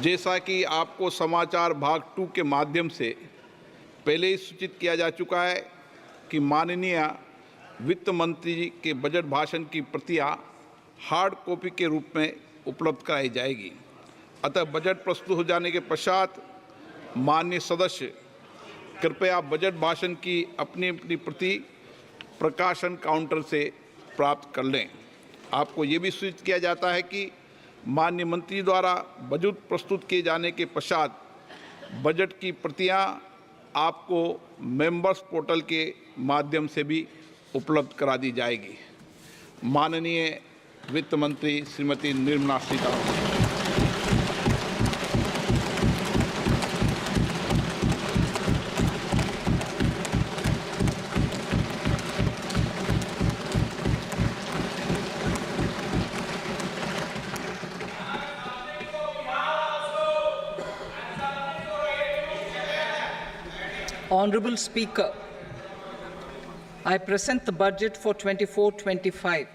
जैसा कि आपको समाचार भाग 2 के माध्यम से पहले ही सूचित किया जा चुका है कि माननीय वित्त मंत्री के बजट भाषण की प्रतियां हार्ड कॉपी के रूप में उपलब्ध कराई जाएगी। अतः बजट प्रस्तुत हो जाने के पश्चात माननीय सदस्य कृपया बजट भाषण की अपनी अपनी प्रति प्रकाशन काउंटर से प्राप्त कर लें। आपको ये भी सूचित किया जाता है कि माननीय मंत्री द्वारा बजट प्रस्तुत किए जाने के पश्चात बजट की प्रतियां आपको मेंबर्स पोर्टल के माध्यम से भी उपलब्ध करा दी जाएगी। माननीय वित्त मंत्री Shrimati Nirmala Sitharaman. Honorable Speaker, I present the budget for 24-25.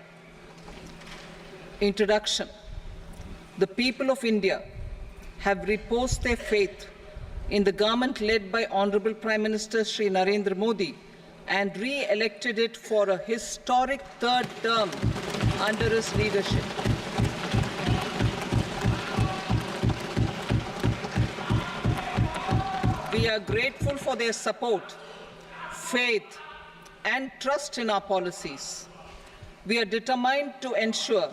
Introduction. The people of India have reposed their faith in the government led by Honorable Prime Minister Shri Narendra Modi and re-elected it for a historic third term under his leadership. We are grateful for their support, faith, and trust in our policies. We are determined to ensure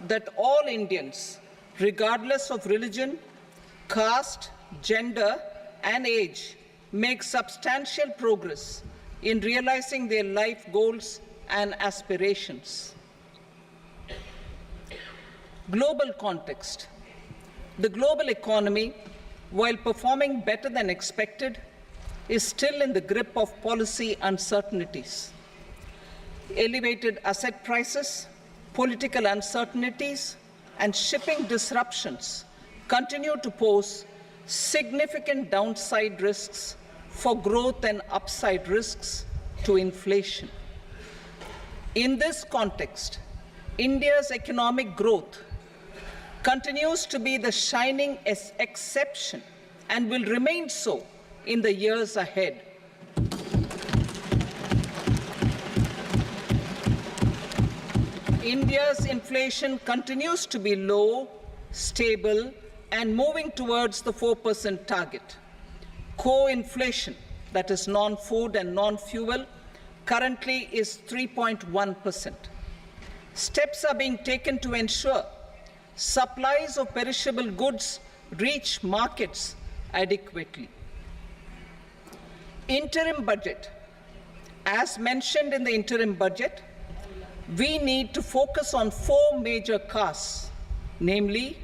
that all Indians, regardless of religion, caste, gender, and age, make substantial progress in realizing their life goals and aspirations. Global context. The global economy, while performing better than expected, is still in the grip of policy uncertainties. Elevated asset prices, political uncertainties, and shipping disruptions continue to pose significant downside risks for growth and upside risks to inflation. In this context, India's economic growth continues to be the shining exception and will remain so in the years ahead. India's inflation continues to be low, stable, and moving towards the 4% target. Core inflation, that is non-food and non-fuel, currently is 3.1%. Steps are being taken to ensure supplies of perishable goods reach markets adequately. Interim budget. As mentioned in the interim budget, we need to focus on 4 major castes, namely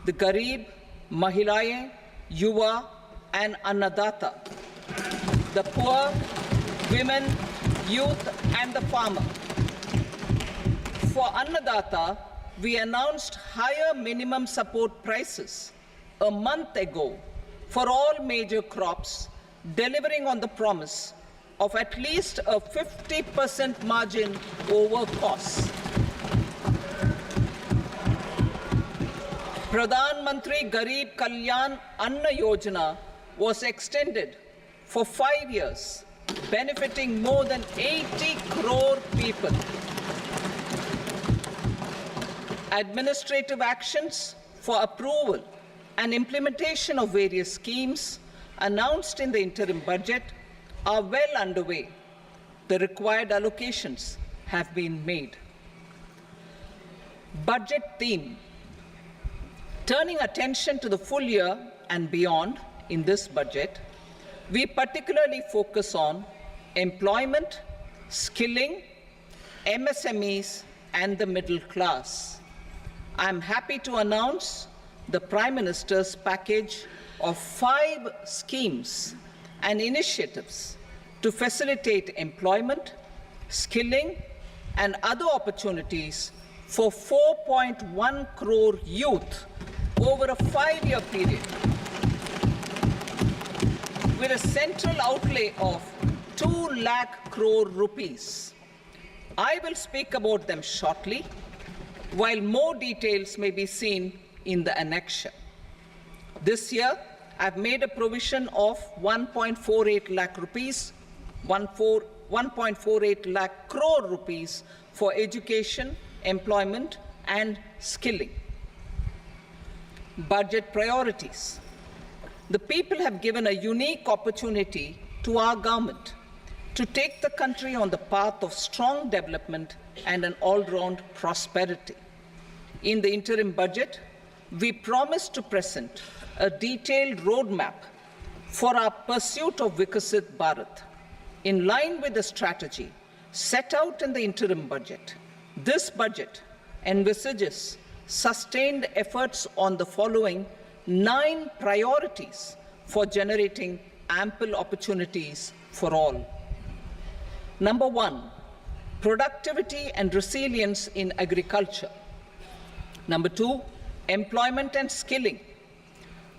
the Garib, Mahilaye, Yuva, and Annadata, the poor, women, youth, and the farmer. For Annadata, we announced higher minimum support prices a month ago for all major crops, delivering on the promise of at least a 50% margin over costs. Pradhan Mantri Garib Kalyan Anna Yojana was extended for 5 years, benefiting more than 80 crore people. Administrative actions for approval and implementation of various schemes announced in the interim budget are well underway. The required allocations have been made. Budget theme. Turning attention to the full year and beyond in this budget, we particularly focus on employment, skilling, MSMEs, and the middle class. I am happy to announce the Prime Minister's package of 5 schemes and initiatives to facilitate employment, skilling, and other opportunities for 4.1 crore youth over a 5-year period, with a central outlay of 2 lakh crore rupees. I will speak about them shortly, while more details may be seen in the annexure. This year, I've made a provision of 1.48 lakh rupees, 1.48 lakh crore rupees for education, employment, and skilling. Budget priorities. The people have given a unique opportunity to our government to take the country on the path of strong development and an all-round prosperity. In the interim budget, we promised to present a detailed roadmap for our pursuit of Vikasit Bharat. In line with the strategy set out in the interim budget, this budget envisages sustained efforts on the following 9 priorities for generating ample opportunities for all. Number 1, productivity and resilience in agriculture. Number 2, employment and skilling.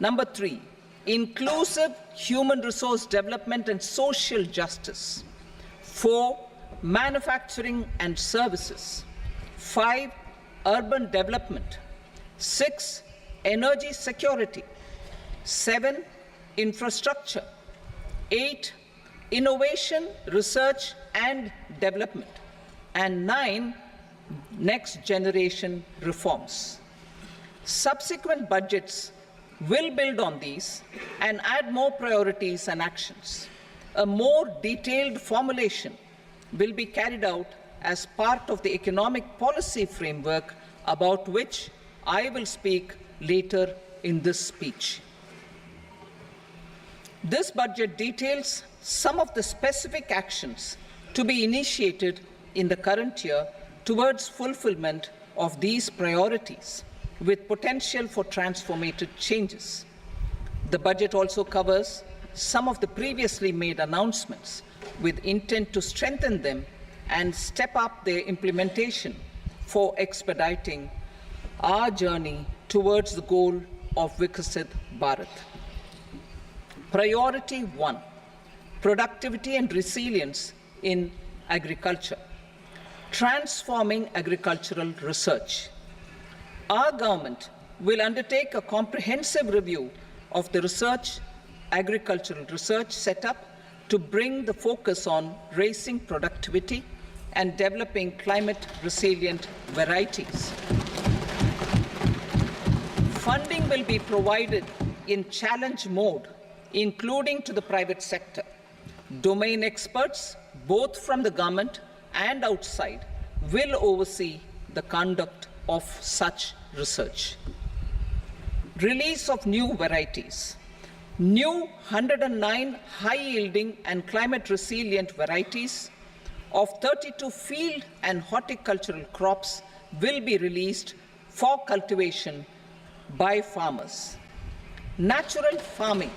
Number 3, inclusive human resource development and social justice. 4, manufacturing and services. 5, urban development. 6, energy security. 7, infrastructure. 8, innovation, research and development. And 9, next generation reforms. Subsequent budgets will build on these and add more priorities and actions. A more detailed formulation will be carried out as part of the economic policy framework about which I will speak later in this speech. This budget details some of the specific actions to be initiated in the current year towards fulfillment of these priorities, with potential for transformative changes. The budget also covers some of the previously made announcements with intent to strengthen them and step up their implementation for expediting our journey towards the goal of Vikasit Bharat. Priority 1, productivity and resilience in agriculture. Transforming agricultural research. Our government will undertake a comprehensive review of the agricultural research setup to bring the focus on raising productivity and developing climate-resilient varieties. Funding will be provided in challenge mode, including to the private sector. Domain experts, both from the government and outside, will oversee the conduct of such research. Release of new varieties. New 109 high-yielding and climate-resilient varieties of 32 field and horticultural crops will be released for cultivation by farmers. Natural farming.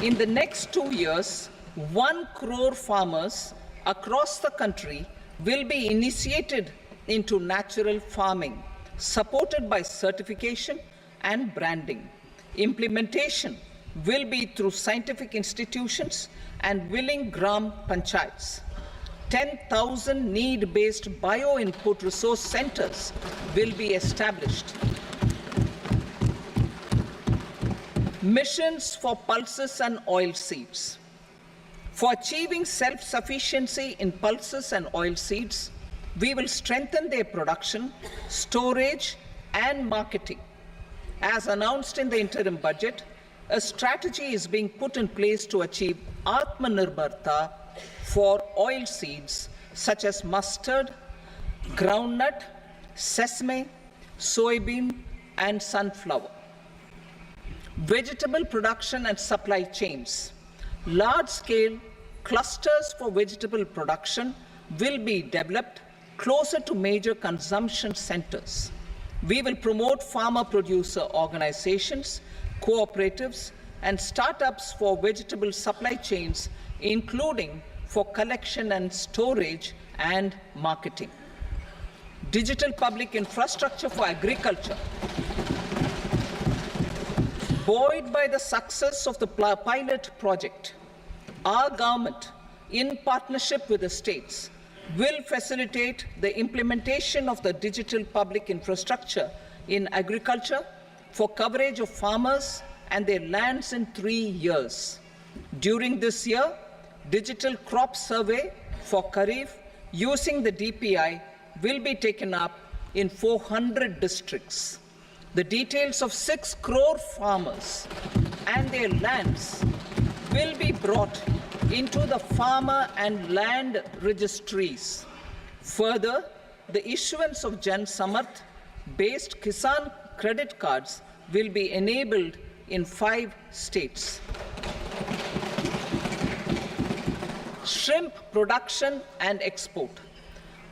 In the next 2 years, 1 crore farmers across the country will be initiated into natural farming, supported by certification and branding. Implementation will be through scientific institutions and willing gram panchayats. 10,000 need-based bio-input resource centers will be established. Missions for pulses and oil seeds. For achieving self-sufficiency in pulses and oil seeds, we will strengthen their production, storage, and marketing. As announced in the interim budget, a strategy is being put in place to achieve Atmanirbharta for oil seeds such as mustard, groundnut, sesame, soybean, and sunflower. Vegetable production and supply chains. Large-scale clusters for vegetable production will be developed closer to major consumption centers. We will promote farmer-producer organizations, cooperatives, and startups for vegetable supply chains, including for collection and storage and marketing. Digital public infrastructure for agriculture. Buoyed by the success of the pilot project, our government, in partnership with the states, will facilitate the implementation of the digital public infrastructure in agriculture for coverage of farmers and their lands in 3 years. During this year, digital crop survey for Kharif using the DPI will be taken up in 400 districts. The details of 6 crore farmers and their lands will be brought into the farmer and land registries. Further, the issuance of Jan Samarth based Kisan credit cards will be enabled in 5 states. Shrimp production and export.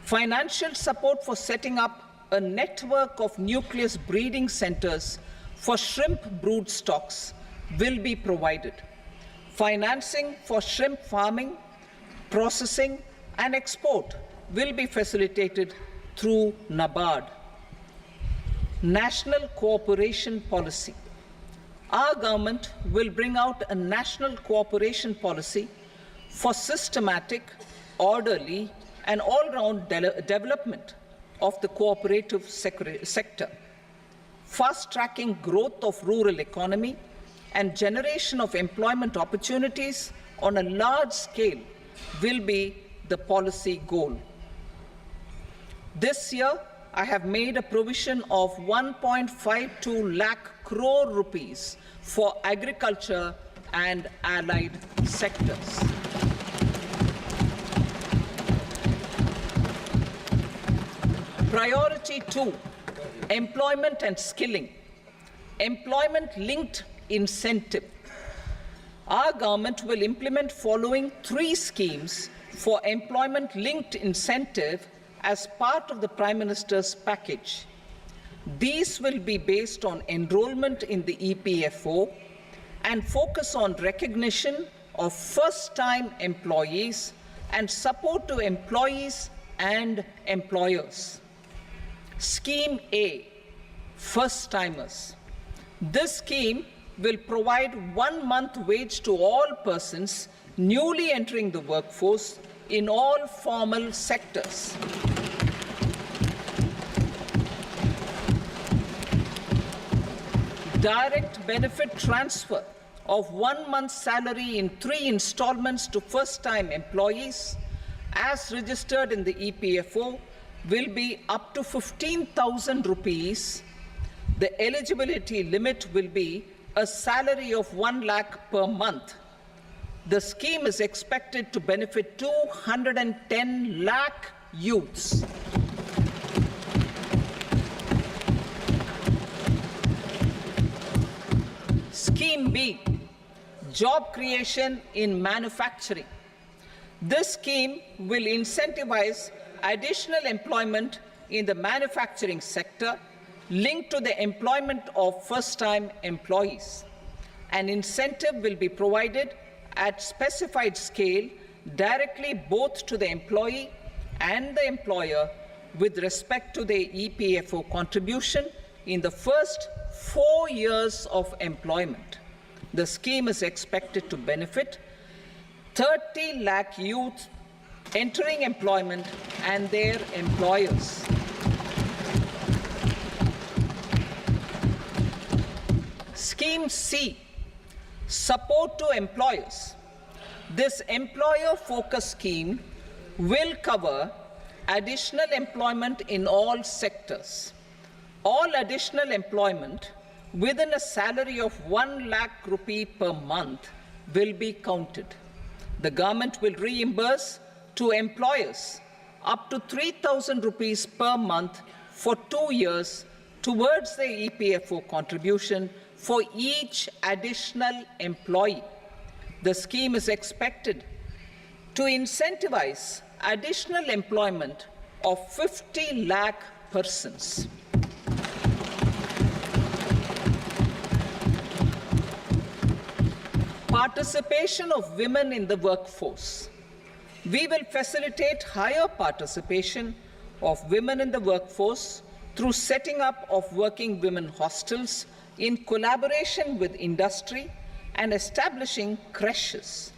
Financial support for setting up a network of nucleus breeding centers for shrimp brood stocks will be provided. Financing for shrimp farming, processing, and export will be facilitated through NABARD. National cooperation policy. Our government will bring out a national cooperation policy for systematic, orderly, and all-round development of the cooperative sector, fast-tracking growth of rural economy and generation of employment opportunities on a large scale will be the policy goal. This year, I have made a provision of 1.52 lakh crore rupees for agriculture and allied sectors. Priority 2, employment and skilling. Employment-linked incentive. Our government will implement following 3 schemes for employment-linked incentive as part of the Prime Minister's package. These will be based on enrollment in the EPFO and focus on recognition of first-time employees and support to employees and employers. Scheme A, first-timers. This scheme will provide 1 month wage to all persons newly entering the workforce in all formal sectors. Direct benefit transfer of 1 month's salary in 3 installments to first-time employees as registered in the EPFO will be up to 15,000 rupees. The eligibility limit will be a salary of 1 lakh per month. The scheme is expected to benefit 210 lakh youths. Scheme B, job creation in manufacturing. This scheme will incentivize additional employment in the manufacturing sector linked to the employment of first-time employees. An incentive will be provided at specified scale directly both to the employee and the employer with respect to the EPFO contribution in the first 4 years of employment. The scheme is expected to benefit 30 lakh youth entering employment and their employers. Scheme C, support to employers. This employer-focused scheme will cover additional employment in all sectors. All additional employment within a salary of 1 lakh rupee per month will be counted. The government will reimburse to employers up to 3,000 rupees per month for 2 years towards the EPFO contribution for each additional employee. The scheme is expected to incentivize additional employment of 50 lakh persons. Participation of women in the workforce. We will facilitate higher participation of women in the workforce through setting up of working women hostels in collaboration with industry and establishing creches.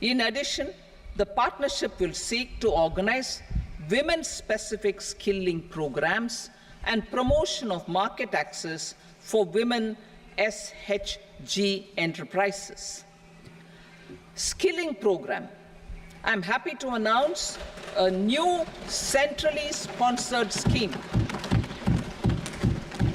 In addition, the partnership will seek to organize women-specific skilling programs and promotion of market access for women SHG enterprises. Skilling program. I'm happy to announce a new centrally sponsored scheme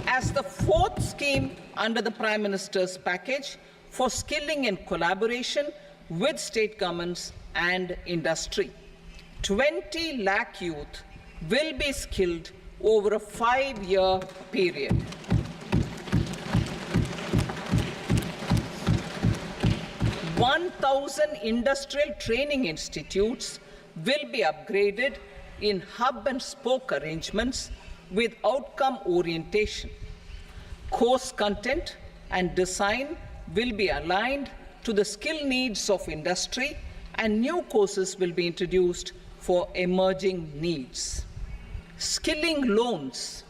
as the fourth scheme under the Prime Minister's package for skilling in collaboration with state governments and industry. 20 lakh youth will be skilled over a 5-year period. (1,000 industrial training institutes will be upgraded in hub and spoke arrangements with outcome orientation. Course content and design will be aligned to the skill needs of industry, and new courses will be introduced for emerging needs. Skilling loans.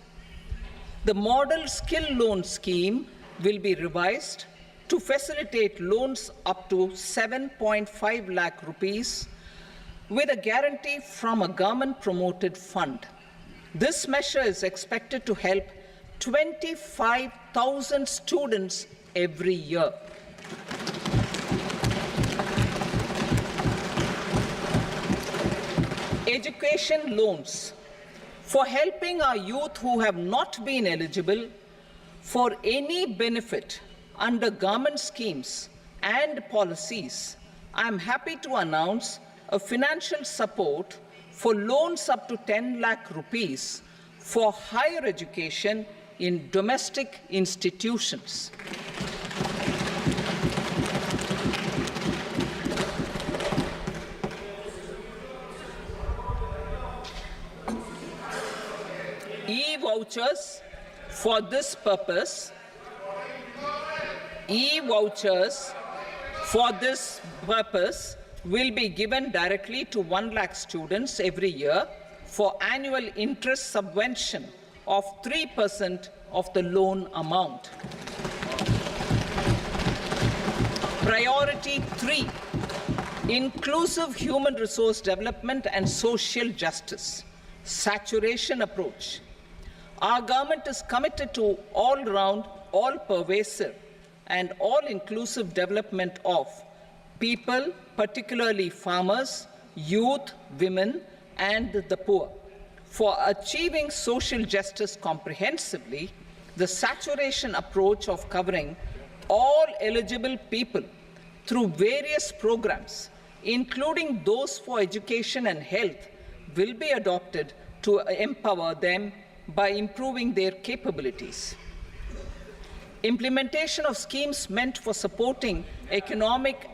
The model skill loan scheme will be revised to facilitate loans up to 7.5 lakh rupees with a guarantee from a government-promoted fund. This measure is expected to help 25,000 students every year. Education loans. For helping our youth who have not been eligible for any benefit under government schemes and policies, I am happy to announce a financial support for loans up to 10 lakh rupees for higher education in domestic institutions. E-vouchers for this purpose. E-vouchers for this purpose will be given directly to 1 lakh students every year for annual interest subvention of 3% of the loan amount. Priority 3, inclusive human resource development and social justice. Saturation approach. Our government is committed to all-round, all-pervasive and all-inclusive development of people, particularly farmers, youth, women, and the poor. For achieving social justice comprehensively, the saturation approach of covering all eligible people through various programs, including those for education and health, will be adopted to empower them by improving their capabilities. Implementation of schemes meant for supporting economic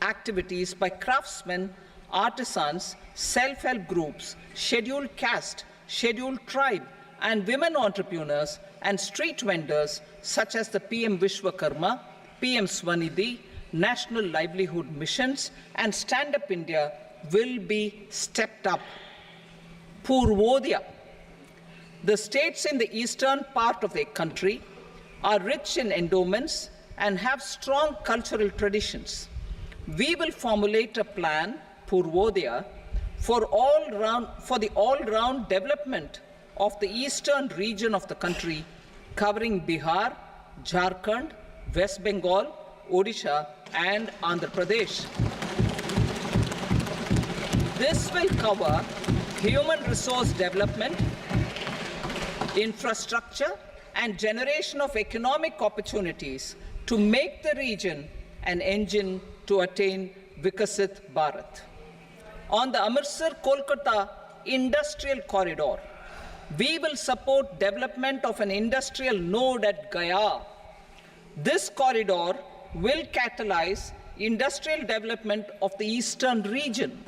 activities by craftsmen, artisans, self-help groups, scheduled caste, scheduled tribe, and women entrepreneurs and street vendors such as the PM Vishwakarma, PM Swanidhi, National Livelihood Missions, and Stand Up India will be stepped up. Purvodaya. The states in the eastern part of the country are rich in endowments and have strong cultural traditions. We will formulate a plan, Purvodaya, for the all-round development of the eastern region of the country, covering Bihar, Jharkhand, West Bengal, Odisha, and Andhra Pradesh. This will cover human resource development, infrastructure, and generation of economic opportunities to make the region an engine to attain Vikasit Bharat. On the Amritsar-Kolkata industrial corridor, we will support development of an industrial node at Gaya. This corridor will catalyze industrial development of the eastern region.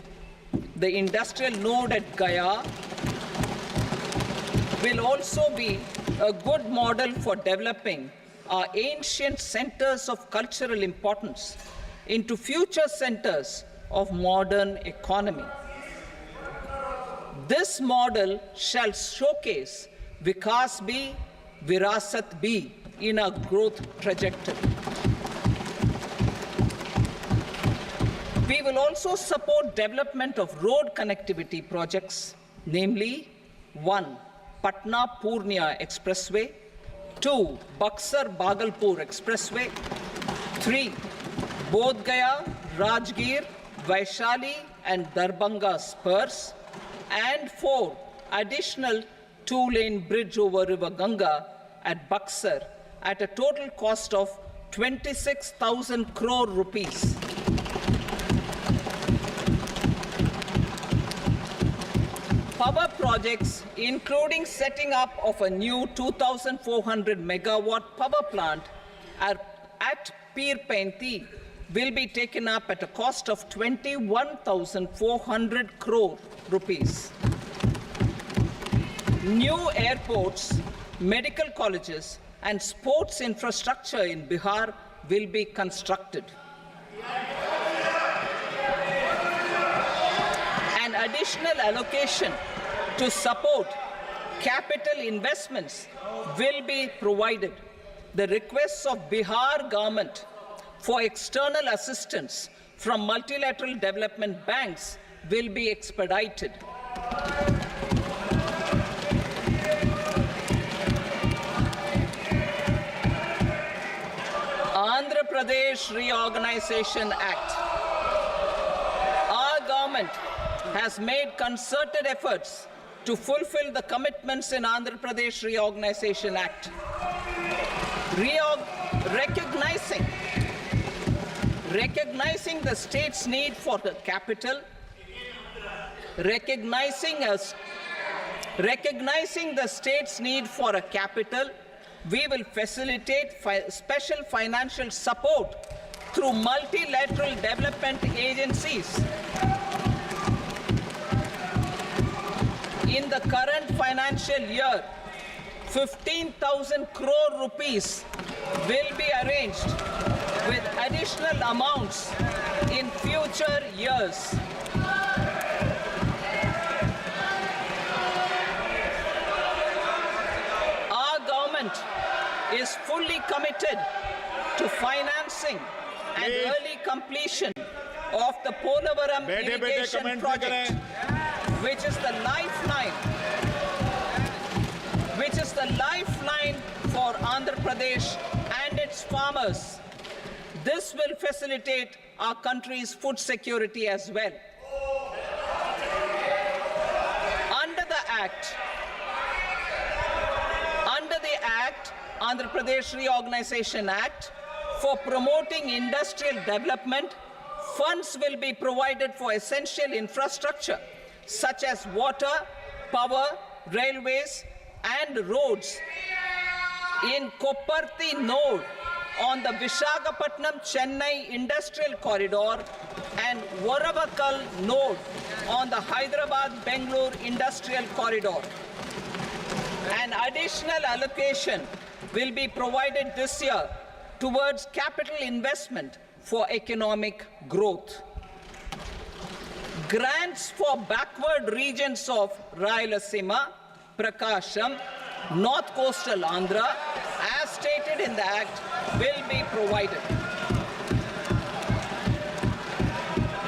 The industrial node at Gaya will also be a good model for developing our ancient centers of cultural importance into future centers of modern economy. This model shall showcase Vikas B, Virasat B in our growth trajectory. We will also support development of road connectivity projects, namely 1. Patna-Purnia Expressway, 2. Buxar-Bhagalpur Expressway, 3. Bodh Gaya, Rajgir, Vaishali and Darbhanga spurs, and 4. Additional 2-lane bridge over River Ganga at Buxar at a total cost of 26,000 crore rupees. Power projects, including setting up of a new 2,400 megawatt power plant at Pir Painti, will be taken up at a cost of 21,400 crore rupees. New airports, medical colleges, and sports infrastructure in Bihar will be constructed. An additional allocation to support capital investments will be provided. The requests of Bihar government for external assistance from multilateral development banks will be expedited. Andhra Pradesh Reorganization Act. Our government has made concerted efforts to fulfill the commitments in Andhra Pradesh Reorganization Act. Recognizing the state's need for the capital, recognizing the state's need for a capital, we will facilitate special financial support through multilateral development agencies. In the current financial year, 15,000 crore rupees will be arranged with additional amounts in future years. Our government is fully committed to financing and early completion of the Polavaram irrigation project, which is the lifeline for Andhra Pradesh and its farmers. This will facilitate our country's food security as well. Under the Andhra Pradesh Reorganization Act, for promoting industrial development, funds will be provided for essential infrastructure such as water, power, railways, and roads. In Kopparthi node on the Visakhapatnam-Chennai Industrial Corridor and Varavakal node on the Hyderabad-Bangalore Industrial Corridor. An additional allocation will be provided this year towards capital investment for economic growth. Grants for backward regions of Rayalaseema, Prakasham, North Coastal Andhra, as stated in the Act, will be provided.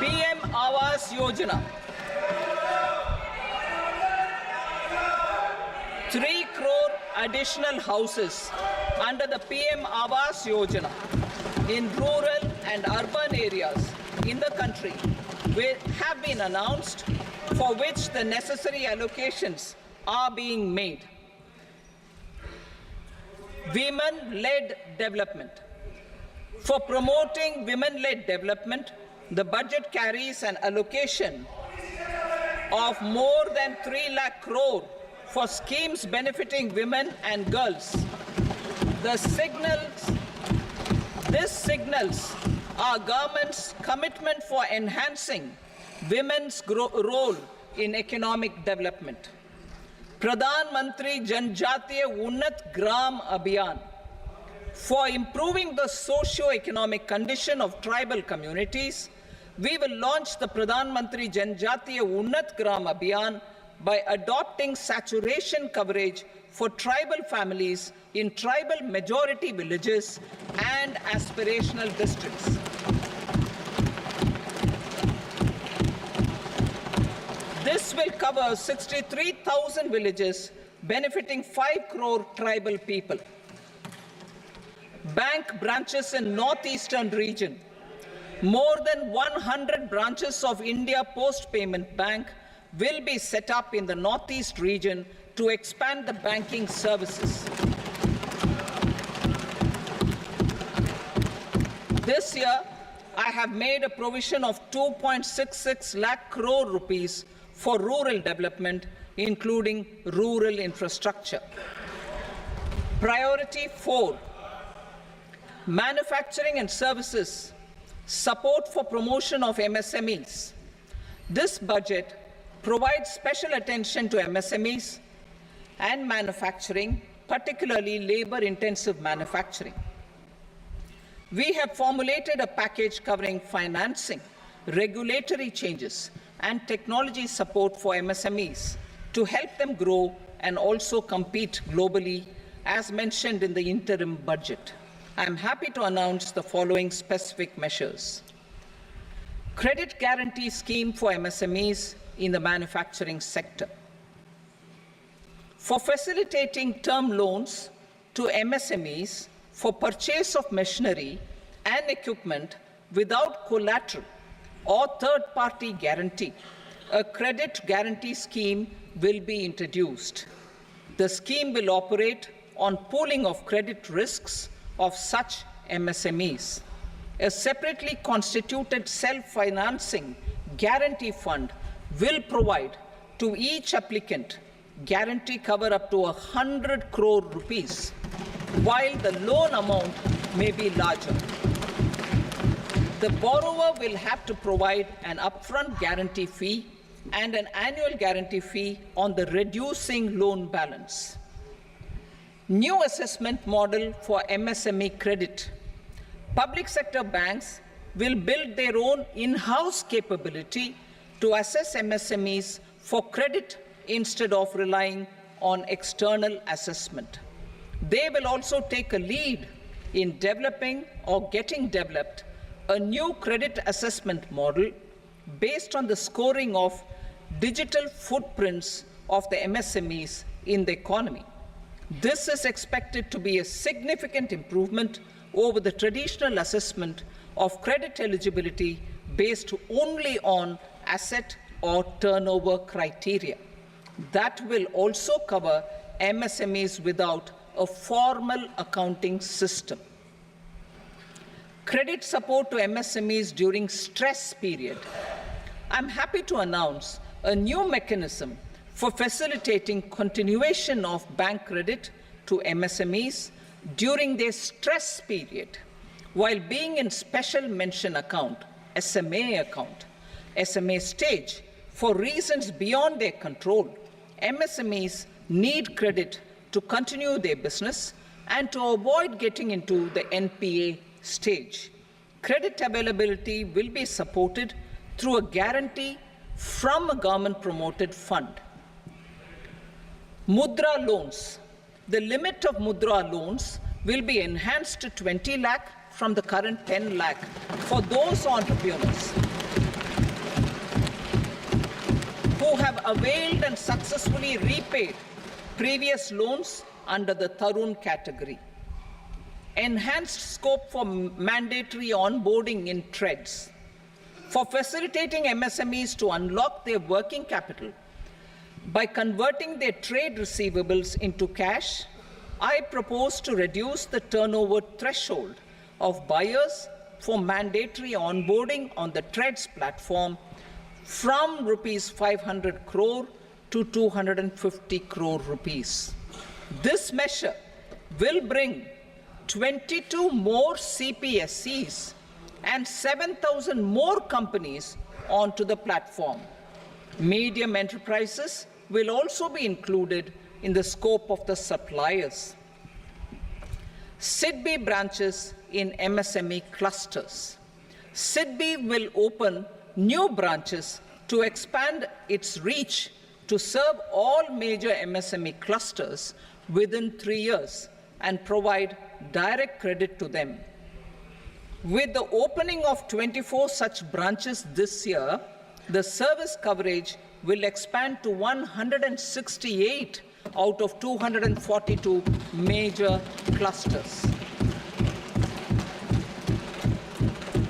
PM Awas Yojana. 3 crore additional houses under the PM Awas Yojana in rural and urban areas in the country have been announced, for which the necessary allocations are being made. Women-led development. For promoting women-led development, the budget carries an allocation of more than 3 lakh crore for schemes benefiting women and girls. This signals our government's commitment for enhancing women's role in economic development. Pradhan Mantri Janjatiya Unnat Gram Abhiyan. For improving the socio-economic condition of tribal communities, we will launch the Pradhan Mantri Janjatiya Unnat Gram Abhiyan by adopting saturation coverage for tribal families in tribal majority villages and aspirational districts. This will cover 63,000 villages benefiting 5 crore tribal people. Bank branches in northeastern region. More than 100 branches of India Post Payment Bank will be set up in the northeast region to expand the banking services. This year, I have made a provision of 2.66 lakh crore rupees for rural development, including rural infrastructure. Priority 4, manufacturing and services, support for promotion of MSMEs. This budget provides special attention to MSMEs and manufacturing, particularly labor-intensive manufacturing. We have formulated a package covering financing, regulatory changes, and technology support for MSMEs to help them grow and also compete globally, as mentioned in the interim budget. I am happy to announce the following specific measures. Credit guarantee scheme for MSMEs in the manufacturing sector. For facilitating term loans to MSMEs for purchase of machinery and equipment without collateral or third-party guarantee, a credit guarantee scheme will be introduced. The scheme will operate on pooling of credit risks of such MSMEs. A separately constituted self-financing guarantee fund will provide to each applicant guarantee cover up to 100 crore rupees, while the loan amount may be larger. The borrower will have to provide an upfront guarantee fee and an annual guarantee fee on the reducing loan balance. New assessment model for MSME credit. Public sector banks will build their own in-house capability to assess MSMEs for credit instead of relying on external assessment. They will also take a lead in developing or getting developed a new credit assessment model based on the scoring of digital footprints of the MSMEs in the economy. This is expected to be a significant improvement over the traditional assessment of credit eligibility based only on asset or turnover criteria. That will also cover MSMEs without a formal accounting system. Credit support to MSMEs during stress period. I'm happy to announce a new mechanism for facilitating continuation of bank credit to MSMEs during their stress period while being in special mention account, SMA stage, for reasons beyond their control. MSMEs need credit to continue their business and to avoid getting into the NPA stage. Credit availability will be supported through a guarantee from a government-promoted fund. Mudra loans. The limit of Mudra loans will be enhanced to 20 lakh from the current 10 lakh for those entrepreneurs who have availed and successfully repaid previous loans under the Tarun category. Enhanced scope for mandatory onboarding in TREDS. For facilitating MSMEs to unlock their working capital by converting their trade receivables into cash, I propose to reduce the turnover threshold of buyers for mandatory onboarding on the TREDS platform from rupees 500 crore to 250 crore rupees. This measure will bring 22 more CPSCs and 7,000 more companies onto the platform. Medium enterprises will also be included in the scope of the suppliers. SIDBI branches in MSME clusters. SIDBI will open new branches to expand its reach to serve all major MSME clusters within 3 years and provide direct credit to them. With the opening of 24 such branches this year, the service coverage will expand to 168 out of 242 major clusters.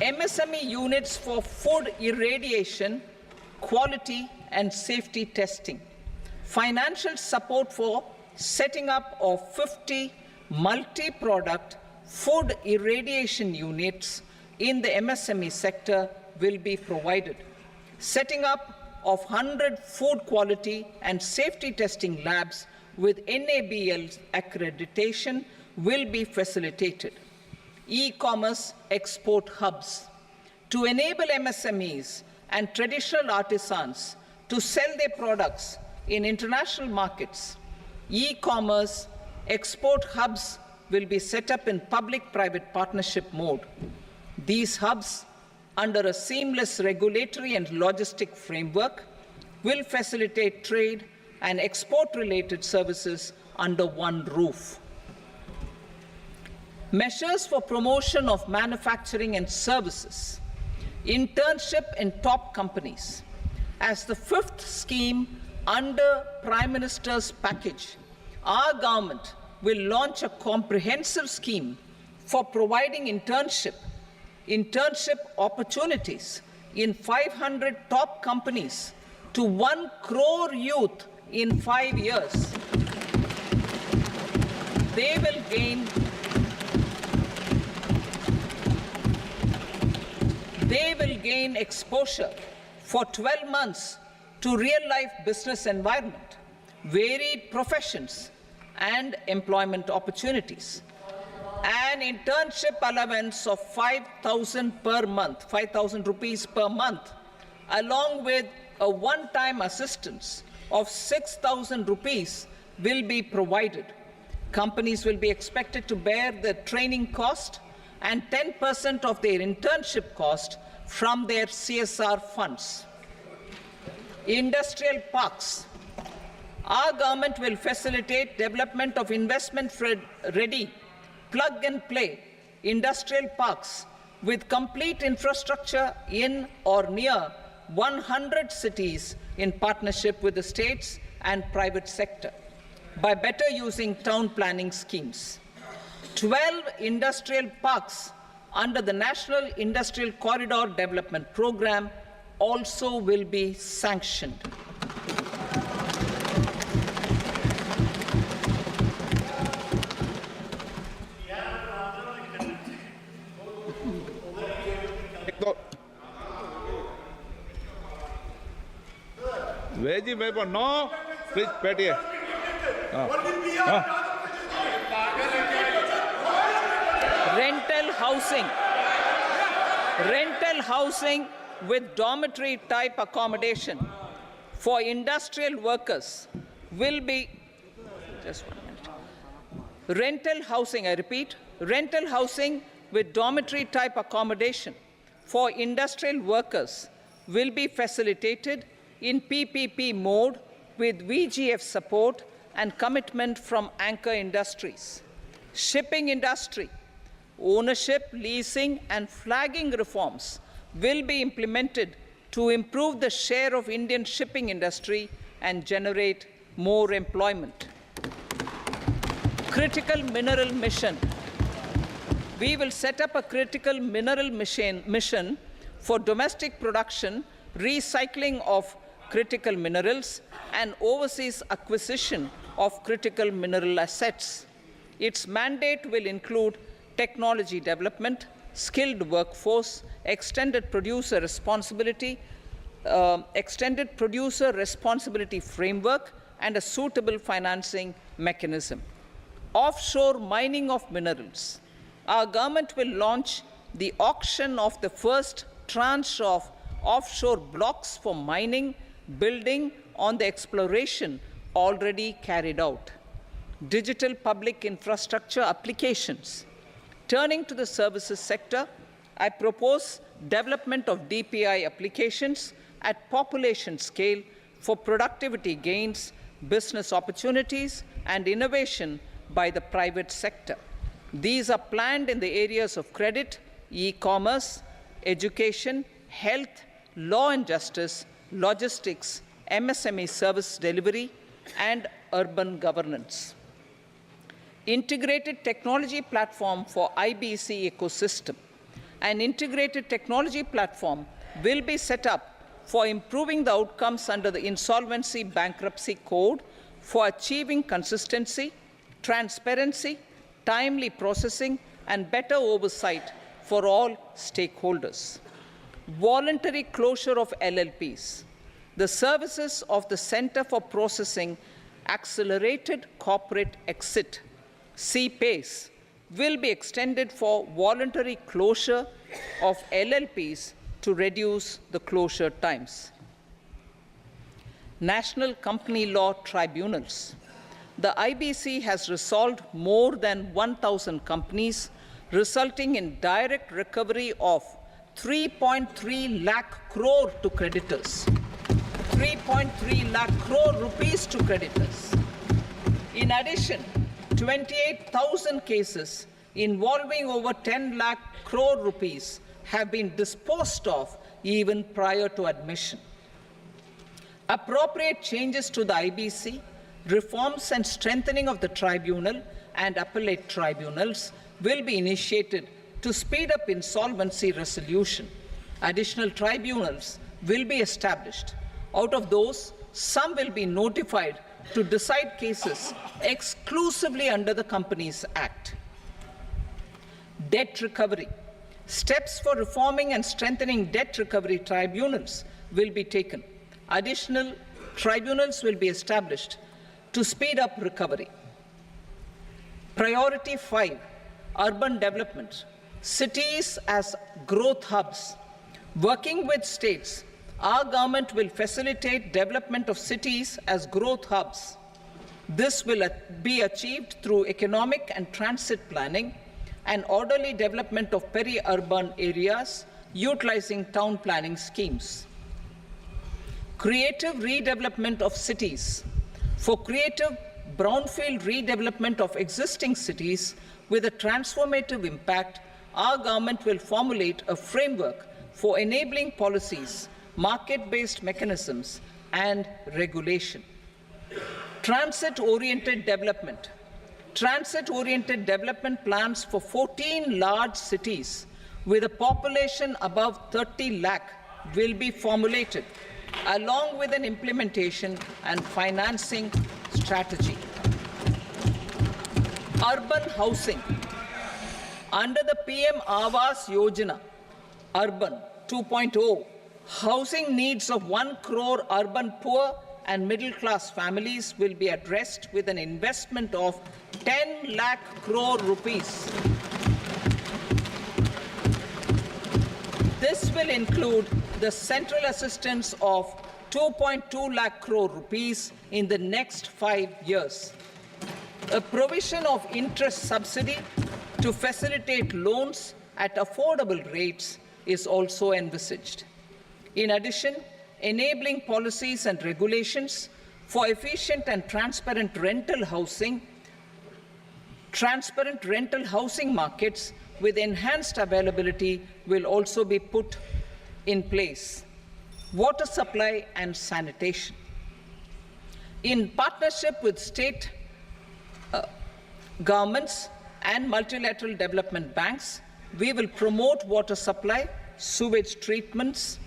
MSME units for food irradiation, quality and safety testing. Financial support for setting up of 50 multi-product food irradiation units in the MSME sector will be provided. Setting up of 100 food quality and safety testing labs with NABL accreditation will be facilitated. E-commerce export hubs to enable MSMEs and traditional artisans to sell their products in international markets. E-commerce export hubs will be set up in public-private partnership mode. These hubs, under a seamless regulatory and logistic framework, will facilitate trade and export-related services under one roof. Measures for promotion of manufacturing and services. Internship in top companies. As the fifth scheme under Prime Minister's package, our government will launch a comprehensive scheme for providing internship opportunities in 500 top companies to 1 crore youth in 5 years. They will gain exposure for 12 months to real-life business environment, varied professions, and employment opportunities. An internship allowance of 5,000 per month, 5,000 rupees per month, along with a one-time assistance of 6,000 rupees will be provided. Companies will be expected to bear the training cost and 10% of their internship cost from their CSR funds. Industrial parks. Our government will facilitate development of investment-ready, plug-and-play industrial parks with complete infrastructure in or near 100 cities in partnership with the states and private sector by better using town planning schemes. 12 industrial parks under the National Industrial Corridor Development Program also will be sanctioned. Veggie paper, no. Please, Patty. Rental housing with dormitory type accommodation for industrial workers will be, just 1 minute. Rental housing, I repeat, rental housing with dormitory type accommodation for industrial workers will be facilitated in PPP mode with VGF support and commitment from anchor industries. Shipping industry, ownership, leasing and flagging reforms will be implemented to improve the share of Indian shipping industry and generate more employment. Critical mineral mission. We will set up a critical mineral mission for domestic production, recycling of critical minerals, and overseas acquisition of critical mineral assets. Its mandate will include technology development, skilled workforce, extended producer responsibility framework, and a suitable financing mechanism. Offshore mining of minerals. Our government will launch the auction of the first tranche of offshore blocks for mining, building on the exploration already carried out. Digital public infrastructure applications. Turning to the services sector, I propose development of DPI applications at population scale for productivity gains, business opportunities, and innovation by the private sector. These are planned in the areas of credit, e-commerce, education, health, law and justice, logistics, MSME service delivery, and urban governance. Integrated technology platform for IBC ecosystem. An integrated technology platform will be set up for improving the outcomes under the Insolvency Bankruptcy Code for achieving consistency, transparency, timely processing, and better oversight for all stakeholders. Voluntary closure of LLPs. The services of the Center for Processing Accelerated Corporate Exit, CPACE, will be extended for voluntary closure of LLPs to reduce the closure times. National Company Law Tribunals. The IBC has resolved more than 1,000 companies, resulting in direct recovery of 3.3 lakh crore to creditors. 3.3 lakh crore rupees to creditors. In addition, 28,000 cases involving over 10 lakh crore rupees have been disposed of even prior to admission. Appropriate changes to the IBC, reforms and strengthening of the tribunal and appellate tribunals will be initiated to speed up insolvency resolution. Additional tribunals will be established. Out of those, some will be notified to decide cases exclusively under the Companies Act. Debt recovery. Steps for reforming and strengthening debt recovery tribunals will be taken. Additional tribunals will be established to speed up recovery. Priority 5, urban development. Cities as growth hubs. Working with states, our government will facilitate development of cities as growth hubs. This will be achieved through economic and transit planning and orderly development of peri-urban areas utilizing town planning schemes. Creative redevelopment of cities. For creative brownfield redevelopment of existing cities with a transformative impact, our government will formulate a framework for enabling policies, market-based mechanisms, and regulation. Transit-oriented development. Transit-oriented development plans for 14 large cities with a population above 30 lakh will be formulated, along with an implementation and financing strategy. Urban housing. Under the PM Awas Yojana, Urban 2.0, housing needs of 1 crore urban poor and middle-class families will be addressed with an investment of 10 lakh crore rupees. This will include the central assistance of 2.2 lakh crore rupees in the next 5 years. A provision of interest subsidy to facilitate loans at affordable rates is also envisaged. In addition, enabling policies and regulations for efficient and transparent rental housing markets with enhanced availability will also be put in place. Water supply and sanitation. In partnership with state governments and multilateral development banks, we will promote water supply, sewage treatments,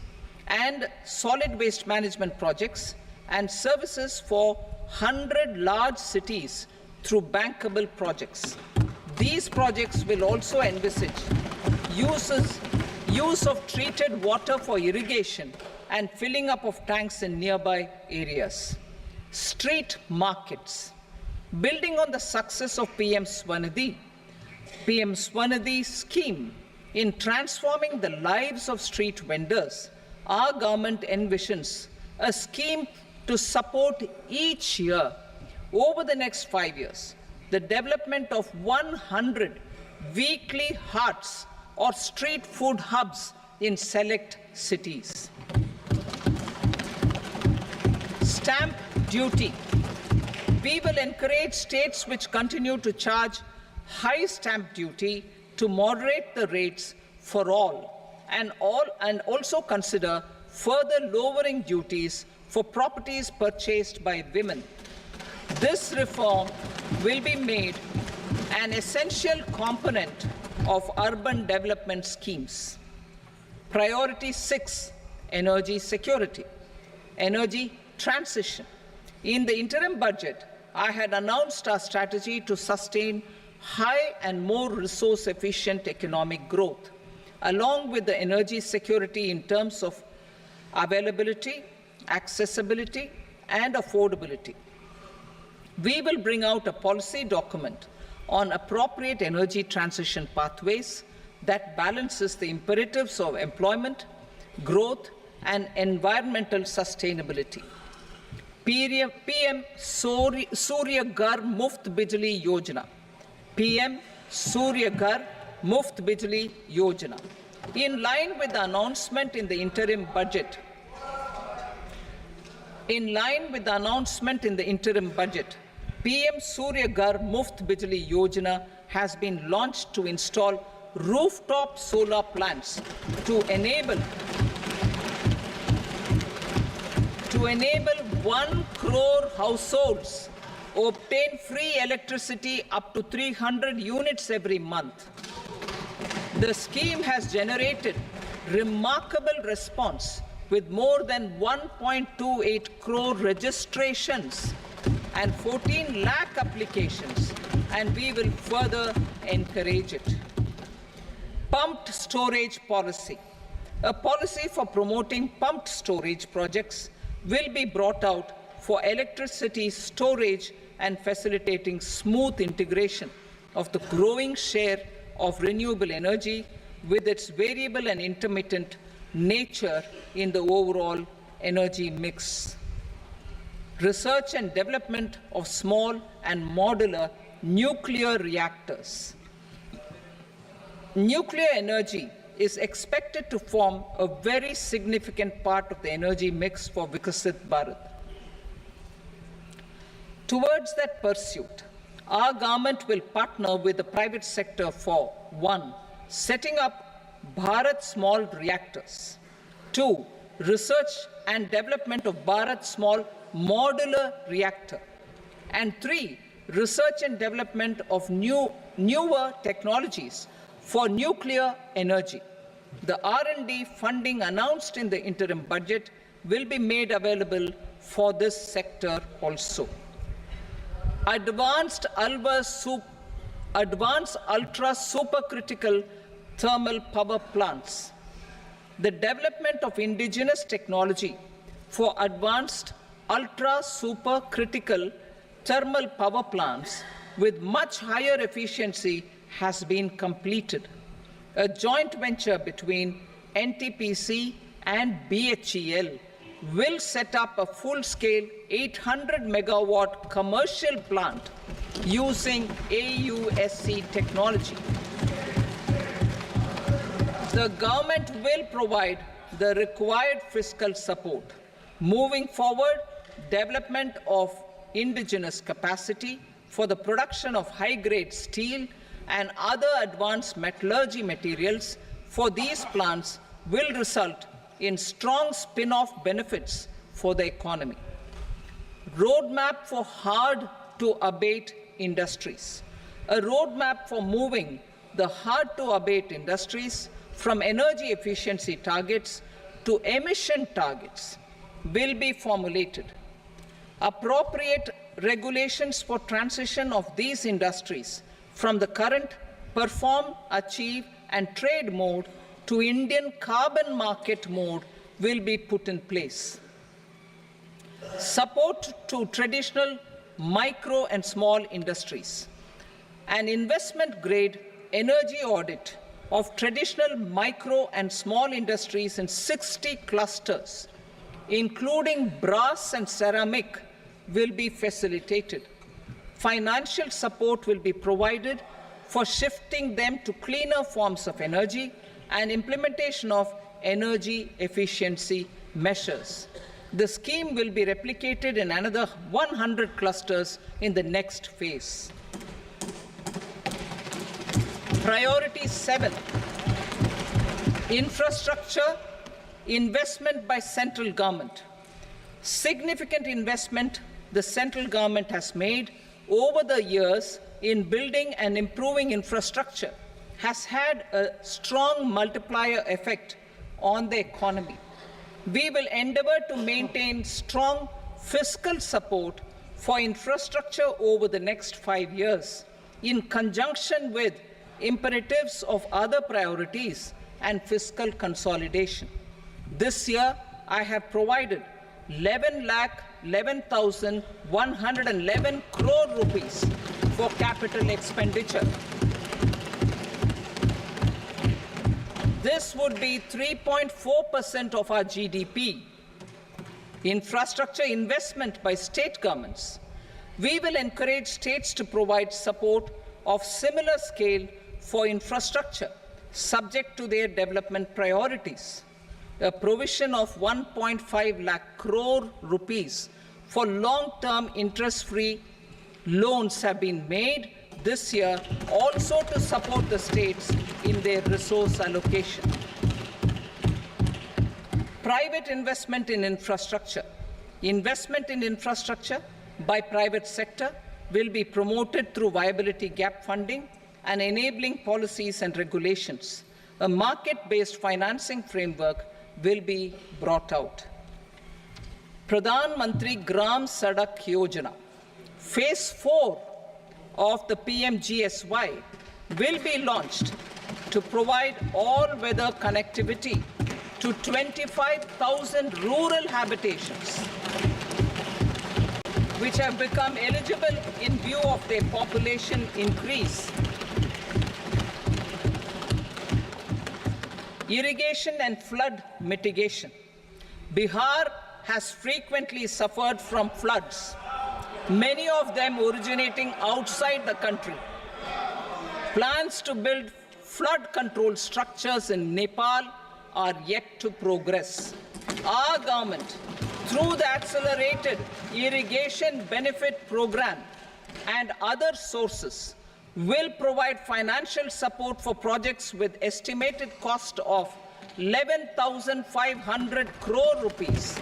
and solid waste management projects and services for 100 large cities through bankable projects. These projects will also envisage use of treated water for irrigation and filling up of tanks in nearby areas. Street markets. Building on the success of PM Swanidhi scheme in transforming the lives of street vendors, our government envisions a scheme to support each year over the next 5 years the development of 100 weekly hearts or street food hubs in select cities. Stamp duty. We will encourage states which continue to charge high stamp duty to moderate the rates for all and also consider further lowering duties for properties purchased by women. This reform will be made an essential component of urban development schemes. Priority 6, energy security, energy transition. In the interim budget, I had announced our strategy to sustain high and more resource-efficient economic growth, along with the energy security in terms of availability, accessibility, and affordability. We will bring out a policy document on appropriate energy transition pathways that balances the imperatives of employment, growth, and environmental sustainability. PM Surya Ghar Muft Bijli Yojana. PM Surya Ghar Muft Bijli Yojana. In line with the announcement in the interim budget, PM Surya Ghar Muft Bijli Yojana has been launched to install rooftop solar plants to enable 1 crore households obtain free electricity up to 300 units every month. The scheme has generated remarkable response with more than 1.28 crore registrations and 14 lakh applications, and we will further encourage it. Pumped storage policy. A policy for promoting pumped storage projects will be brought out for electricity storage and facilitating smooth integration of the growing share of renewable energy with its variable and intermittent nature in the overall energy mix. Research and development of small and modular nuclear reactors. Nuclear energy is expected to form a very significant part of the energy mix for Vikasit Bharat. Towards that pursuit, our government will partner with the private sector for 1. Setting up Bharat Small Reactors, 2. Research and development of Bharat Small Modular Reactor, and 3. Research and development of newer technologies for nuclear energy. The R&D funding announced in the interim budget will be made available for this sector also. Advanced ultra supercritical thermal power plants. The development of indigenous technology for advanced ultra supercritical thermal power plants with much higher efficiency has been completed. A joint venture between NTPC and BHEL will set up a full-scale 800 megawatt commercial plant using AUSC technology. The government will provide the required fiscal support. Moving forward, development of indigenous capacity for the production of high-grade steel and other advanced metallurgy materials for these plants will result in strong spin-off benefits for the economy. Roadmap for hard-to-abate industries. A roadmap for moving the hard-to-abate industries from energy efficiency targets to emission targets will be formulated. Appropriate regulations for transition of these industries from the current perform, achieve, and trade mode to Indian carbon market mode will be put in place. Support to traditional micro and small industries. An investment-grade energy audit of traditional micro and small industries in 60 clusters, including brass and ceramic, will be facilitated. Financial support will be provided for shifting them to cleaner forms of energy and implementation of energy efficiency measures. The scheme will be replicated in another 100 clusters in the next phase. Priority 7, infrastructure investment by central government. Significant investment the central government has made over the years in building and improving infrastructure has had a strong multiplier effect on the economy. We will endeavour to maintain strong fiscal support for infrastructure over the next 5 years, in conjunction with imperatives of other priorities and fiscal consolidation. This year, I have provided 11,11,111 crore rupees for capital expenditure. This would be 3.4% of our GDP. Infrastructure investment by state governments. We will encourage states to provide support of similar scale for infrastructure, subject to their development priorities. A provision of 1.5 lakh crore rupees for long-term interest-free loans have been made this year, also to support the states in their resource allocation. Private investment in infrastructure. Investment in infrastructure by private sector will be promoted through viability gap funding and enabling policies and regulations. A market-based financing framework will be brought out. Pradhan Mantri Gram Sadak Yojana, Phase 4 of the PMGSY will be launched to provide all-weather connectivity to 25,000 rural habitations, which have become eligible in view of their population increase. Irrigation and flood mitigation. Bihar has frequently suffered from floods, many of them originating outside the country. Plans to build flood control structures in Nepal are yet to progress. Our government, through the Accelerated Irrigation Benefit Program and other sources, will provide financial support for projects with estimated cost of 11,500 crore rupees,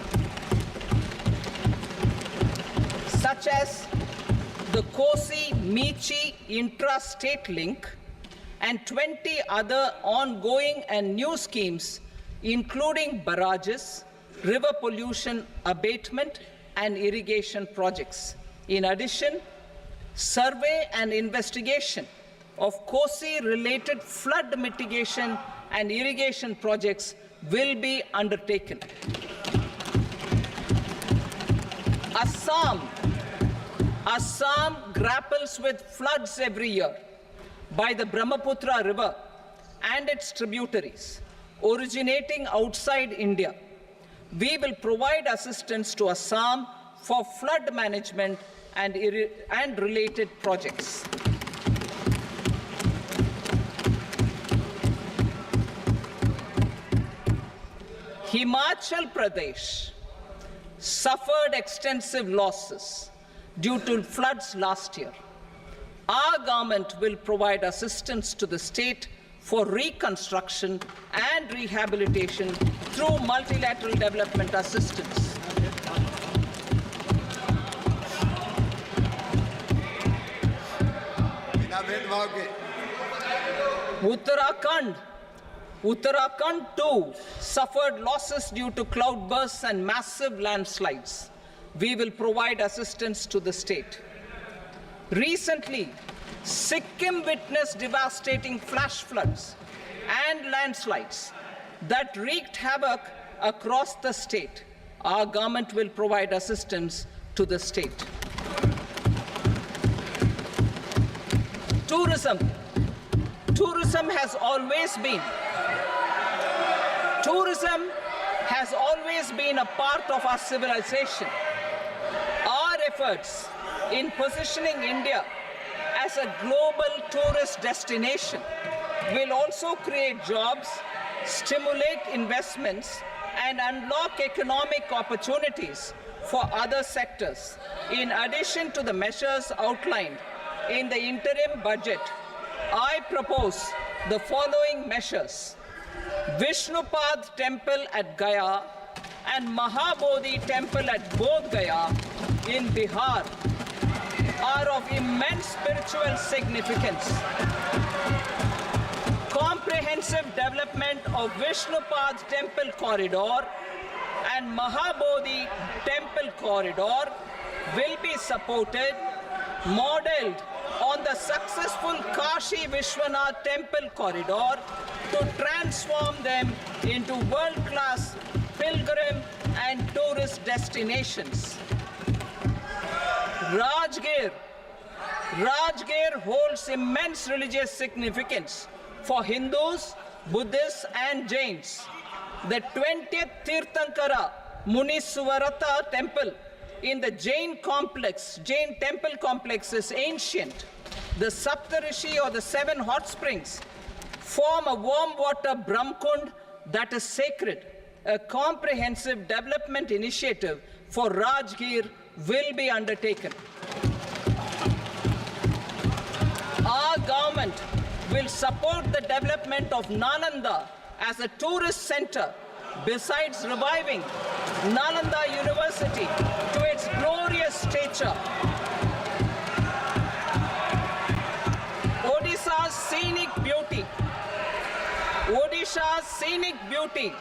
such as the Kosi-Michi intra-state link and 20 other ongoing and new schemes, including barrages, river pollution abatement, and irrigation projects. In addition, survey and investigation of Kosi-related flood mitigation and irrigation projects will be undertaken. Assam grapples with floods every year by the Brahmaputra River and its tributaries originating outside India. We will provide assistance to Assam for flood management and related projects. Himachal Pradesh suffered extensive losses due to floods last year. Our government will provide assistance to the state for reconstruction and rehabilitation through multilateral development assistance. Uttarakhand too suffered losses due to cloudbursts and massive landslides. We will provide assistance to the state. Recently, Sikkim witnessed devastating flash floods and landslides that wreaked havoc across the state. Our government will provide assistance to the state. Tourism. Tourism has always been a part of our civilization. Our efforts in positioning India as a global tourist destination will also create jobs, stimulate investments, and unlock economic opportunities for other sectors. In addition to the measures outlined in the interim budget, I propose the following measures. Vishnupad Temple at Gaya and Mahabodhi temple at Bodh Gaya in Bihar are of immense spiritual significance. Comprehensive development of Vishnupad temple corridor and Mahabodhi temple corridor will be supported, modeled on the successful Kashi Vishwanath temple corridor to transform them into world-class pilgrim and tourist destinations. Rajgir holds immense religious significance for Hindus, Buddhists and Jains. The 20th Tirthankara Muniswarata temple in the Jain temple complex is ancient. The Saptarishi or the 7 hot springs form a warm water Brahmkund that is sacred. A comprehensive development initiative for Rajgir will be undertaken. Our government will support the development of Nalanda as a tourist center, besides reviving Nalanda University to its glorious stature. Odisha's scenic beauty,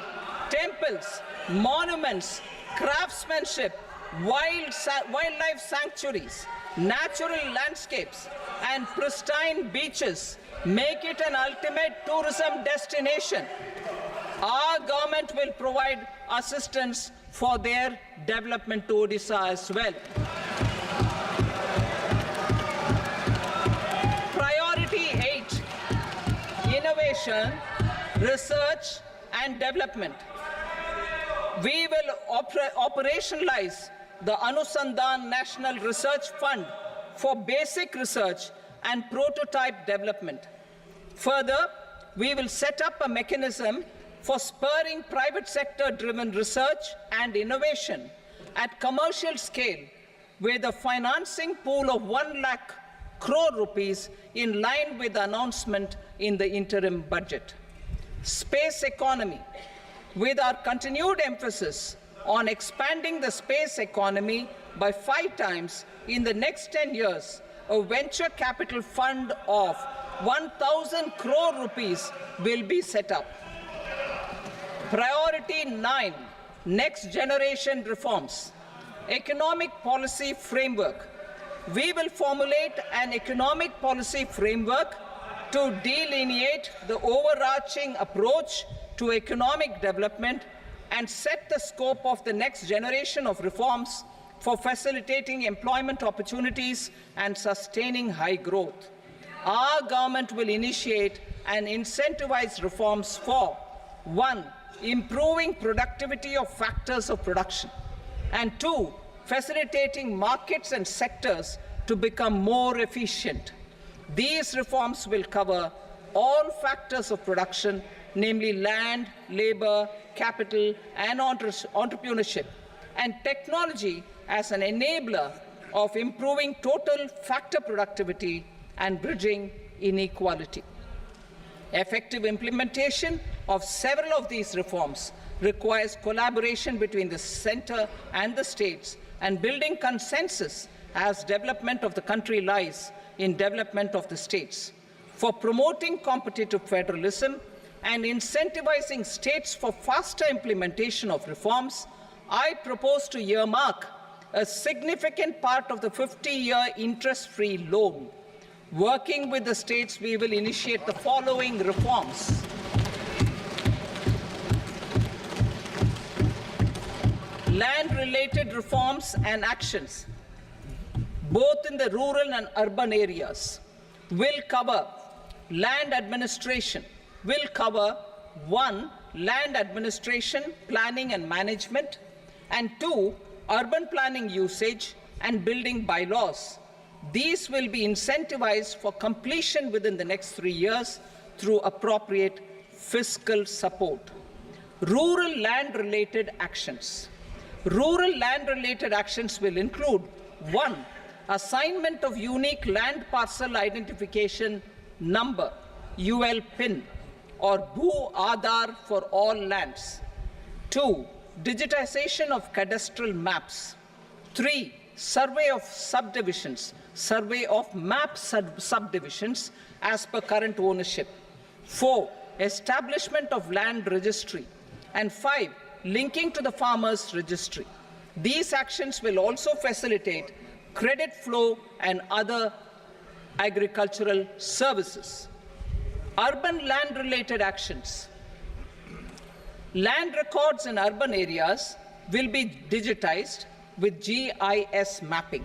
temples, monuments, craftsmanship, wildlife sanctuaries, natural landscapes, and pristine beaches make it an ultimate tourism destination. Our government will provide assistance for their development to Odisha as well. Priority 8, innovation, research and development. We will operationalize the Anusandhan National Research Fund for basic research and prototype development. Further, we will set up a mechanism for spurring private sector-driven research and innovation at commercial scale with a financing pool of 1 lakh crore rupees in line with the announcement in the interim budget. Space economy. With our continued emphasis on expanding the space economy by 5 times in the next 10 years, a venture capital fund of 1,000 crore rupees will be set up. Priority 9, next generation reforms. Economic policy framework. We will formulate an economic policy framework to delineate the overarching approach to economic development and set the scope of the next generation of reforms for facilitating employment opportunities and sustaining high growth. Our government will initiate and incentivize reforms for 1. Improving productivity of factors of production, and 2. Facilitating markets and sectors to become more efficient. These reforms will cover all factors of production, namely land, labor, capital, and entrepreneurship, and technology as an enabler of improving total factor productivity and bridging inequality. Effective implementation of several of these reforms requires collaboration between the center and the states and building consensus as development of the country lies in development of the states. For promoting competitive federalism and incentivizing states for faster implementation of reforms, I propose to earmark a significant part of the 50-year interest-free loan. Working with the states, we will initiate the following reforms. Land-related reforms and actions, both in the rural and urban areas, will cover land administration, will cover 1. Land administration, planning and management, and 2. Urban planning usage and building bylaws. These will be incentivized for completion within the next 3 years through appropriate fiscal support. Rural land-related actions. Rural land-related actions will include 1. Assignment of unique land parcel identification number, UL PIN, or Bhu Aadhaar for all lands. 2. digitization of cadastral maps. 3, survey of subdivisions, survey of map subdivisions as per current ownership. 4, establishment of land registry. And 5, linking to the farmers registry. These actions will also facilitate credit flow and other agricultural services. Urban land-related actions. Land records in urban areas will be digitized with GIS mapping.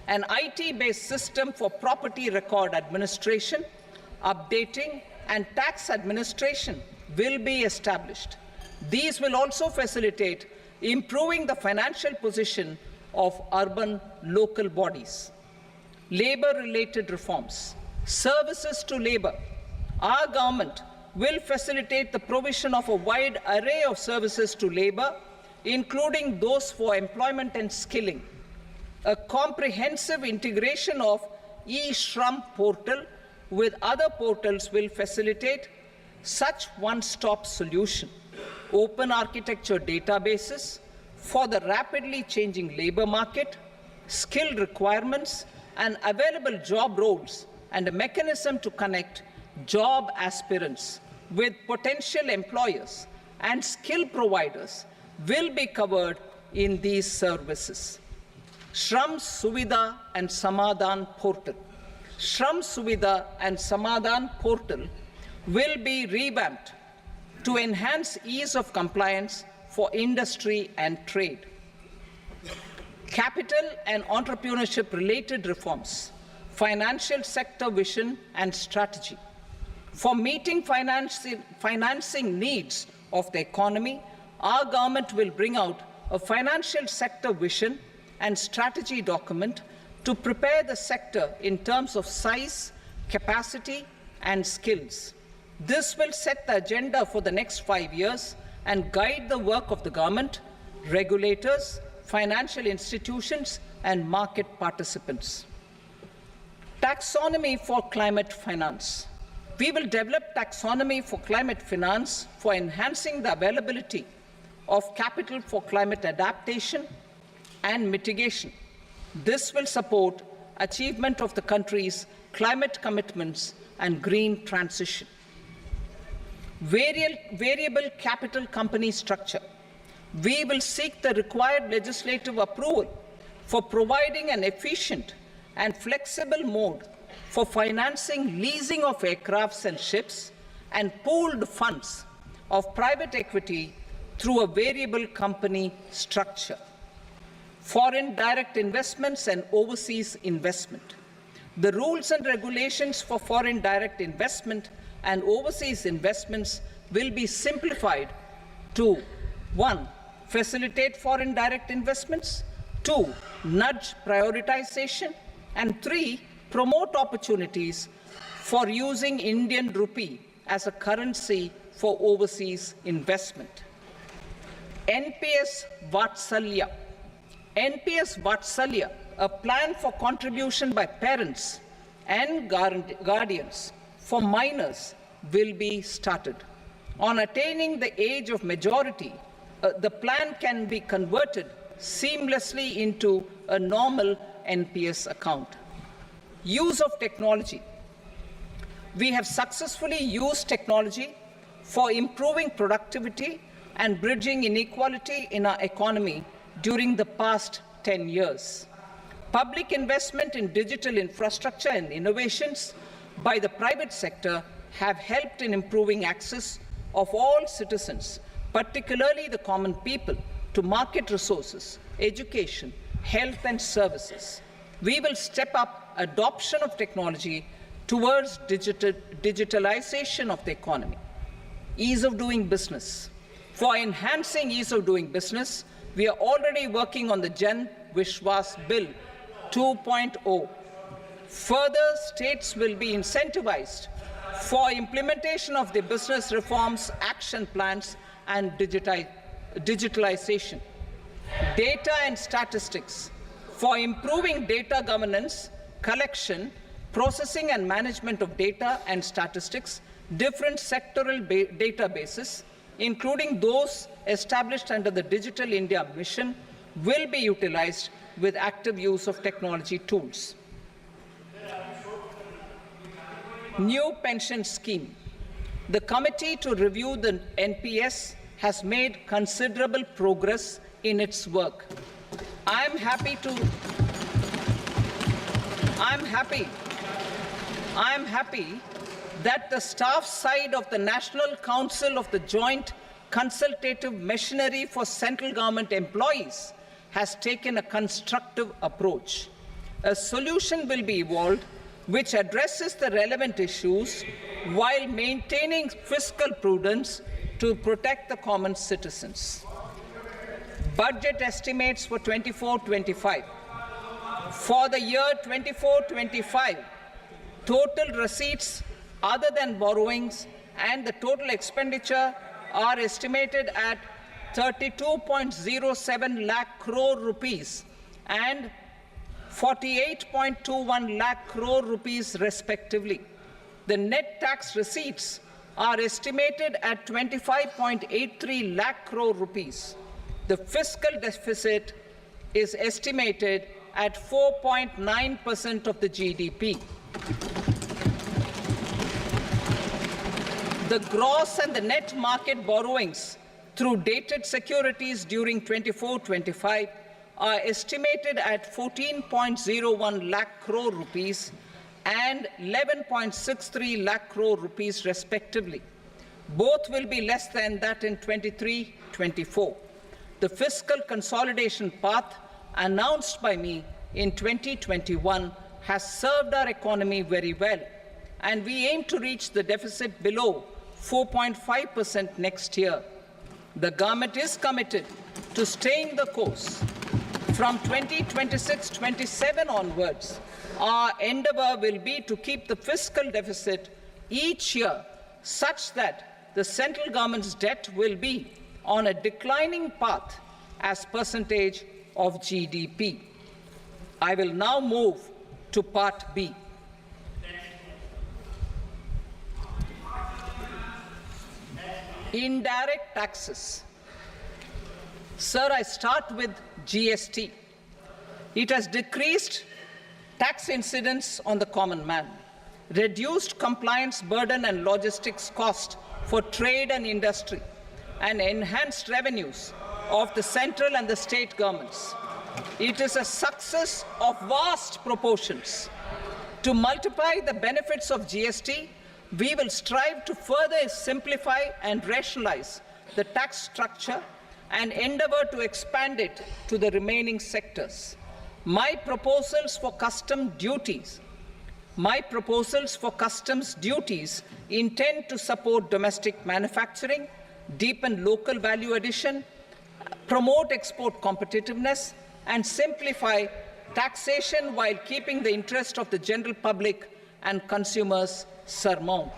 An IT-based system for property record administration, updating, and tax administration will be established. These will also facilitate improving the financial position of urban local bodies. Labor-related reforms. Services to labor. Our government will facilitate the provision of a wide array of services to labor, including those for employment and skilling. A comprehensive integration of e-Shram portal with other portals will facilitate such one-stop solution. Open architecture databases for the rapidly changing labor market, skill requirements, and available job roles, and a mechanism to connect job aspirants with potential employers and skill providers will be covered in these services. Shram Suvidha and Samadhan portal. Shram Suvidha and Samadhan portal will be revamped to enhance ease of compliance for industry and trade. Capital and entrepreneurship related reforms. Financial sector vision and strategy. For meeting financing needs of the economy, our government will bring out a financial sector vision and strategy document to prepare the sector in terms of size, capacity, and skills. This will set the agenda for the next 5 years and guide the work of the government, regulators, financial institutions, and market participants. Taxonomy for climate finance. We will develop taxonomy for climate finance for enhancing the availability of capital for climate adaptation and mitigation. This will support achievement of the country's climate commitments and green transition. Variable capital company structure. We will seek the required legislative approval for providing an efficient and flexible mode for financing leasing of aircrafts and ships and pooled funds of private equity through a variable company structure. Foreign direct investments and overseas investment. The rules and regulations for foreign direct investment and overseas investments will be simplified to 1. Facilitate foreign direct investments, 2. Nudge prioritization, and 3. Promote opportunities for using Indian rupee as a currency for overseas investment. NPS Vatsalya. NPS Vatsalya, a plan for contribution by parents and guardians for minors, will be started. On attaining the age of majority, the plan can be converted seamlessly into a normal NPS account. Use of technology. We have successfully used technology for improving productivity and bridging inequality in our economy during the past 10 years. Public investment in digital infrastructure and innovations by the private sector have helped in improving access of all citizens, particularly the common people, to market resources, education, health and services. We will step up adoption of technology towards digitalization of the economy. Ease of doing business. For enhancing ease of doing business, we are already working on the Jan Vishwas Bill 2.0. Further, states will be incentivized for implementation of the business reforms, action plans, and digitalization. Data and statistics. For improving data governance, collection, processing and management of data and statistics, different sectoral databases, including those established under the Digital India mission will be utilized with active use of technology tools. New pension scheme. The committee to review the NPS has made considerable progress in its work. I am happy that the staff side of the National Council of the Joint Consultative Machinery for Central Government Employees has taken a constructive approach. A solution will be evolved which addresses the relevant issues while maintaining fiscal prudence to protect the common citizens. Budget estimates for 24-25. For the year 24-25, total receipts other than borrowings and the total expenditure are estimated at 32.07 lakh crore rupees and 48.21 lakh crore rupees respectively. The net tax receipts are estimated at 25.83 lakh crore rupees. The fiscal deficit is estimated at 4.9% of the GDP. The gross and the net market borrowings through dated securities during 24-25 are estimated at 14.01 lakh crore rupees and 11.63 lakh crore rupees respectively. Both will be less than that in 23-24. The fiscal consolidation path announced by me in 2021 has served our economy very well, and we aim to reach the deficit below 4.5% next year. The government is committed to staying the course. From 2026-27 onwards, our endeavor will be to keep the fiscal deficit each year such that the central government's debt will be on a declining path as percentage of GDP. I will now move to Part B. Indirect taxes. Sir, I start with GST. It has decreased tax incidence on the common man, reduced compliance burden and logistics cost for trade and industry, and enhanced revenues of the central and the state governments. It is a success of vast proportions. To multiply the benefits of GST, we will strive to further simplify and rationalize the tax structure and endeavor to expand it to the remaining sectors. My proposals for customs duties intend to support domestic manufacturing, deepen local value addition, promote export competitiveness, and simplify taxation while keeping the interest of the general public and consumers surmount.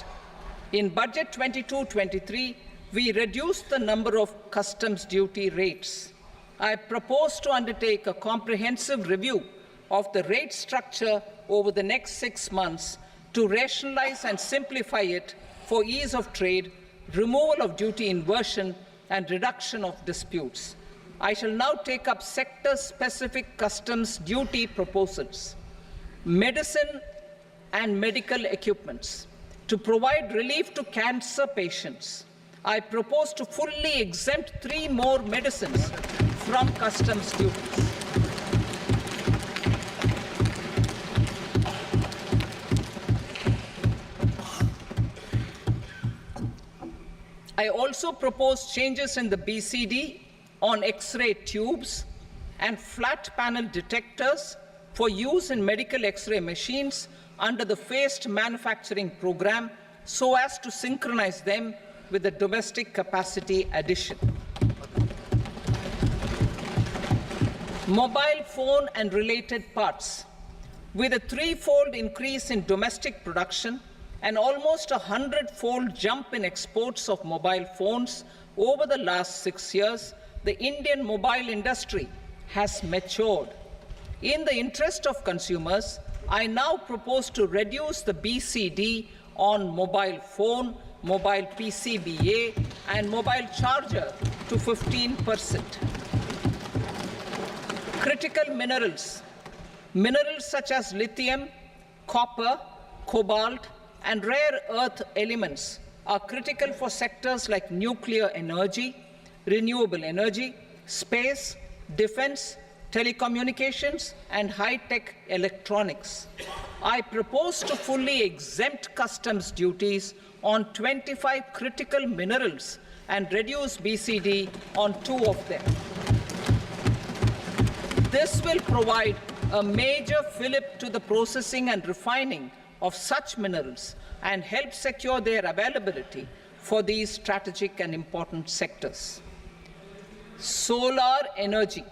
In Budget 22-23, we reduced the number of customs duty rates. I propose to undertake a comprehensive review of the rate structure over the next 6 months to rationalize and simplify it for ease of trade, removal of duty inversion, and reduction of disputes. I shall now take up sector-specific customs duty proposals. Medicine and medical equipments. To provide relief to cancer patients, I propose to fully exempt 3 more medicines from customs duties. I also propose changes in the BCD on X-ray tubes and flat panel detectors for use in medical X-ray machines under the phased manufacturing program so as to synchronize them with the domestic capacity addition. Mobile phone and related parts. With a 3-fold increase in domestic production and almost a 100-fold jump in exports of mobile phones over the last 6 years, the Indian mobile industry has matured. In the interest of consumers, I now propose to reduce the BCD on mobile phone, mobile PCBA, and mobile charger to 15%. Critical minerals. Minerals such as lithium, copper, cobalt, and rare earth elements are critical for sectors like nuclear energy, renewable energy, space, defense, telecommunications, and high-tech electronics. I propose to fully exempt customs duties on 25 critical minerals and reduce BCD on 2 of them. This will provide a major fillip to the processing and refining of such minerals and help secure their availability for these strategic and important sectors. Solar energy.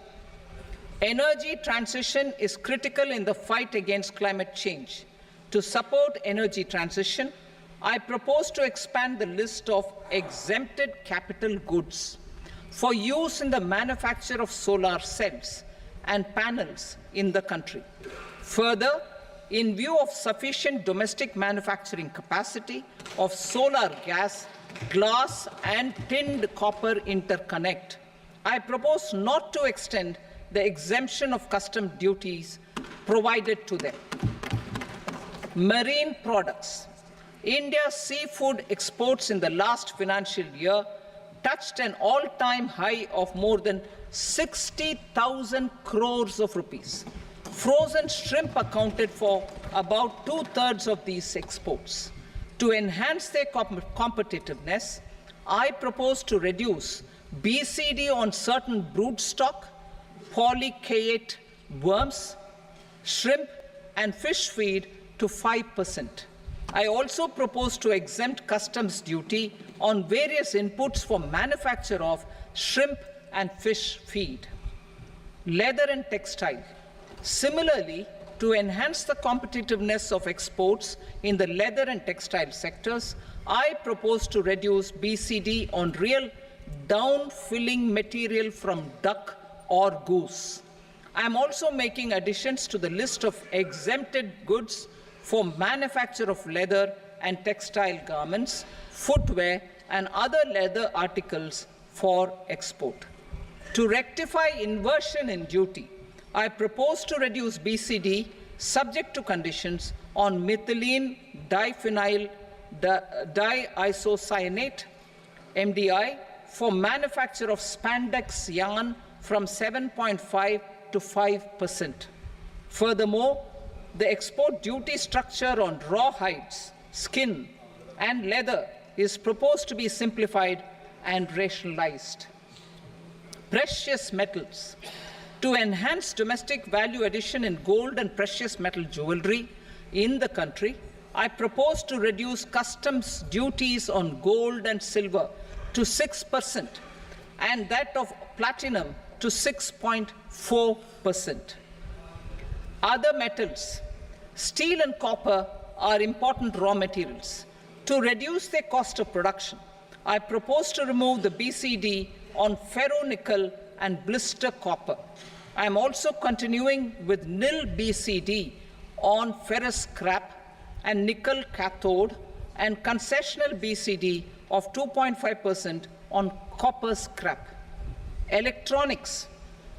Energy transition is critical in the fight against climate change. To support energy transition, I propose to expand the list of exempted capital goods for use in the manufacture of solar cells and panels in the country. Further, in view of sufficient domestic manufacturing capacity of solar gas, glass, and tinned copper interconnect, I propose not to extend the exemption of custom duties provided to them. Marine products. India's seafood exports in the last financial year touched an all-time high of more than 60,000 crores of rupees. Frozen shrimp accounted for about 2/3 of these exports. To enhance their competitiveness, I propose to reduce BCD on certain broodstock, polychaete worms, shrimp, and fish feed to 5%. I also propose to exempt customs duty on various inputs for manufacture of shrimp and fish feed. Leather and textile. Similarly, to enhance the competitiveness of exports in the leather and textile sectors, I propose to reduce BCD on real down-filling material from duck or goose. I am also making additions to the list of exempted goods for manufacture of leather and textile garments, footwear, and other leather articles for export. To rectify inversion in duty, I propose to reduce BCD subject to conditions on methylene diphenyl diisocyanate, MDI, for manufacture of spandex yarn from 7.5 to 5%. Furthermore, the export duty structure on raw hides, skin, and leather is proposed to be simplified and rationalized. Precious metals. To enhance domestic value addition in gold and precious metal jewelry in the country, I propose to reduce customs duties on gold and silver to 6% and that of platinum to 6.4%. Other metals. Steel and copper are important raw materials. To reduce their cost of production, I propose to remove the BCD on ferronickel and blister copper. I am also continuing with nil BCD on ferrous scrap and nickel cathode and concessional BCD of 2.5% on copper scrap. Electronics.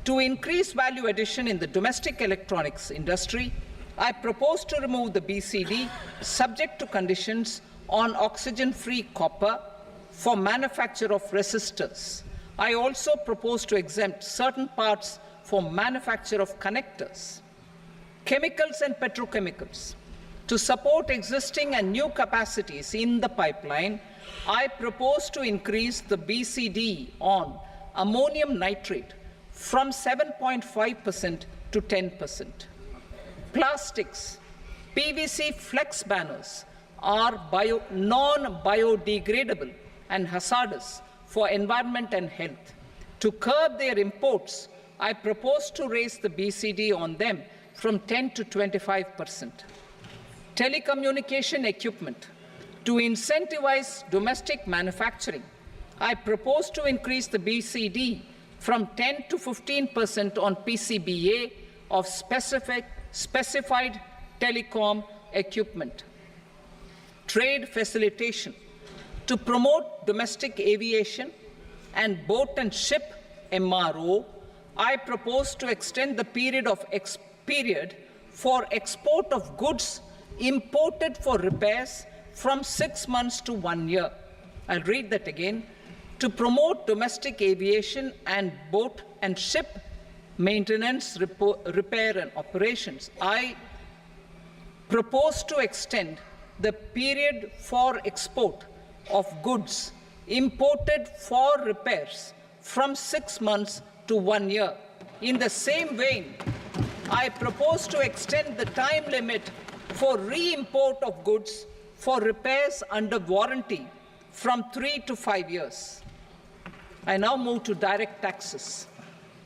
To increase value addition in the domestic electronics industry, I propose to remove the BCD subject to conditions on oxygen-free copper for manufacture of resistors. I also propose to exempt certain parts for manufacture of connectors. Chemicals and petrochemicals. To support existing and new capacities in the pipeline, I propose to increase the BCD on ammonium nitrate from 7.5% to 10%. Plastics. PVC flex banners are non-biodegradable and hazardous for environment and health. To curb their imports, I propose to raise the BCD on them from 10 to 25%. Telecommunication equipment. To incentivize domestic manufacturing, I propose to increase the BCD from 10 to 15% on PCBA of specified telecom equipment. Trade facilitation. To promote domestic aviation, and boat and ship MRO, I propose to extend the period for export of goods imported for repairs from 6 months to 1 year. I'll read that again. To promote domestic aviation and boat and ship maintenance, repair and operations, I propose to extend the period for export of goods imported for repairs from 6 months to 1 year. In the same vein, I propose to extend the time limit for re-import of goods for repairs under warranty from 3 to 5 years. I now move to direct taxes.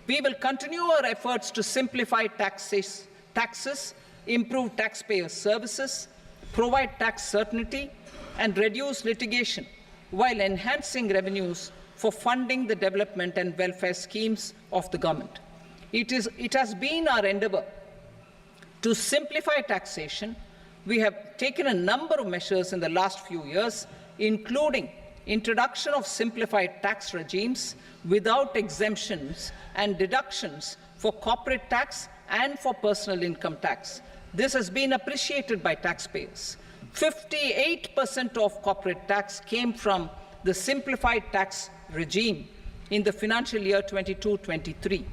We will continue our efforts to simplify taxes, improve taxpayer services, provide tax certainty, and reduce litigation while enhancing revenues for funding the development and welfare schemes of the government. It has been our endeavor to simplify taxation. We have taken a number of measures in the last few years, including introduction of simplified tax regimes without exemptions and deductions for corporate tax and for personal income tax. This has been appreciated by taxpayers. 58% of corporate tax came from the simplified tax regime in the financial year 22-23.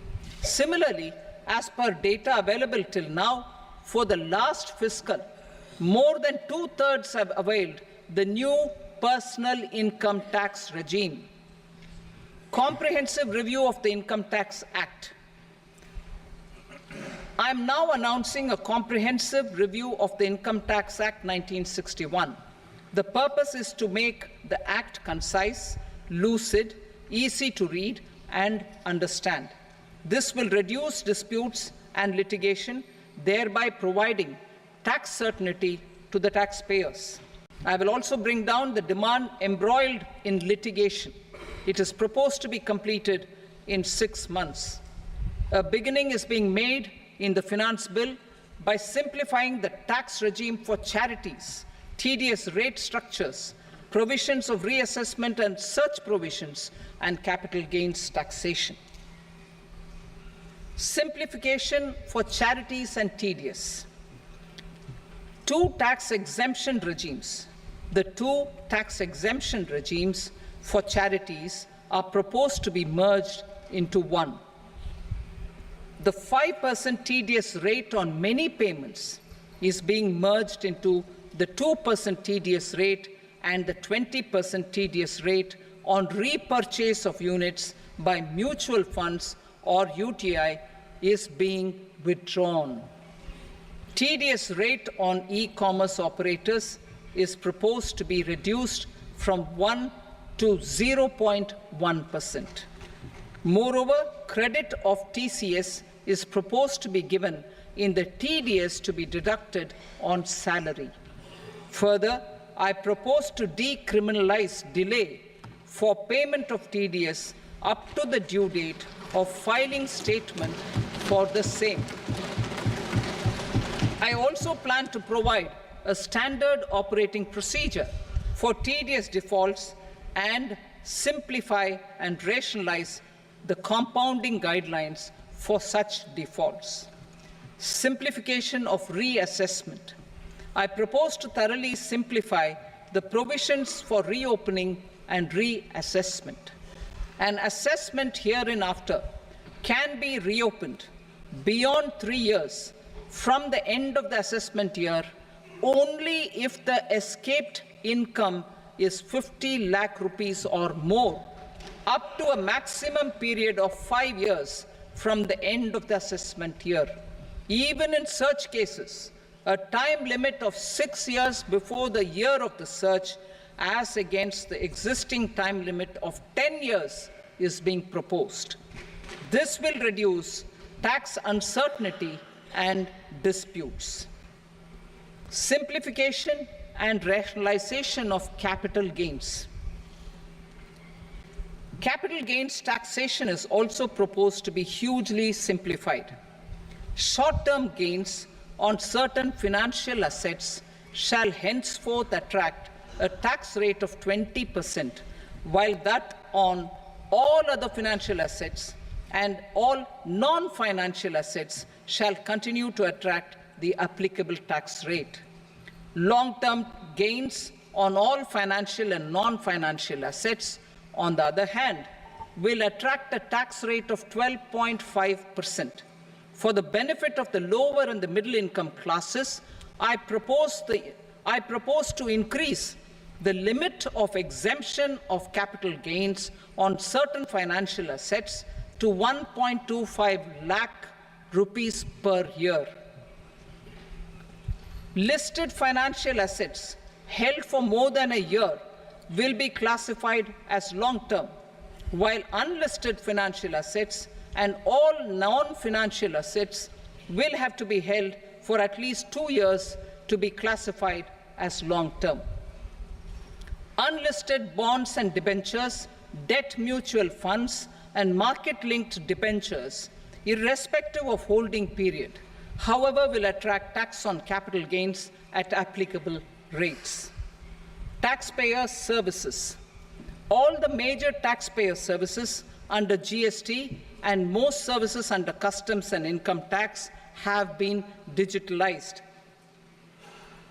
Similarly, as per data available till now, for the last fiscal, more than 2/3 have availed the new personal income tax regime. Comprehensive review of the Income Tax Act. I am now announcing a comprehensive review of the Income Tax Act 1961. The purpose is to make the Act concise, lucid, easy to read and understand. This will reduce disputes and litigation, thereby providing tax certainty to the taxpayers. I will also bring down the demand embroiled in litigation. It is proposed to be completed in 6 months. A beginning is being made in the Finance Bill by simplifying the tax regime for charities, tedious rate structures, provisions of reassessment and such provisions, and capital gains taxation. Simplification for charities and tedious. Two tax exemption regimes. The two tax exemption regimes for charities are proposed to be merged into one. The 5% tedious rate on many payments is being merged into the 2% tedious rate, and the 20% tedious rate on repurchase of units by mutual funds or UTI is being withdrawn. Tedious rate on e-commerce operators is proposed to be reduced from 1 to 0.1%. Moreover, credit of TCS is proposed to be given in the TDS to be deducted on salary. Further, I propose to decriminalize delay for payment of TDS up to the due date of filing statement for the same. I also plan to provide a standard operating procedure for tedious defaults and simplify and rationalize the compounding guidelines for such defaults. Simplification of reassessment. I propose to thoroughly simplify the provisions for reopening and reassessment. An assessment hereinafter can be reopened beyond 3 years from the end of the assessment year only if the escaped income is 50 lakh rupees or more, up to a maximum period of 5 years from the end of the assessment year. Even in such cases, a time limit of 6 years before the year of the search, as against the existing time limit of 10 years, is being proposed. This will reduce tax uncertainty and disputes. Simplification and rationalization of capital gains. Capital gains taxation is also proposed to be hugely simplified. Short-term gains on certain financial assets shall henceforth attract a tax rate of 20%, while that on all other financial assets and all non-financial assets shall continue to attract the applicable tax rate. Long-term gains on all financial and non-financial assets, on the other hand, will attract a tax rate of 12.5%. For the benefit of the lower and the middle income classes, I propose to increase the limit of exemption of capital gains on certain financial assets to 1.25 lakh rupees per year. Listed financial assets held for more than a year will be classified as long-term, while unlisted financial assets and all non-financial assets will have to be held for at least 2 years to be classified as long-term. Unlisted bonds and debentures, debt mutual funds, and market-linked debentures, irrespective of holding period, however, will attract tax on capital gains at applicable rates. Taxpayer services. All the major taxpayer services under GST and most services under customs and income tax have been digitalized.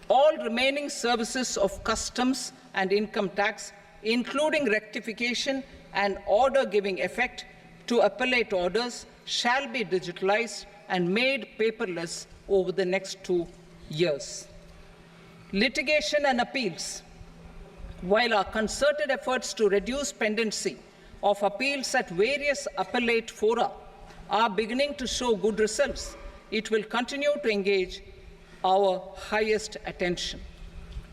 All remaining services of customs and income tax, including rectification and order giving effect to appellate orders, shall be digitalized and made paperless over the next 2 years. Litigation and appeals. While our concerted efforts to reduce pendency of appeals at various appellate fora are beginning to show good results, it will continue to engage our highest attention.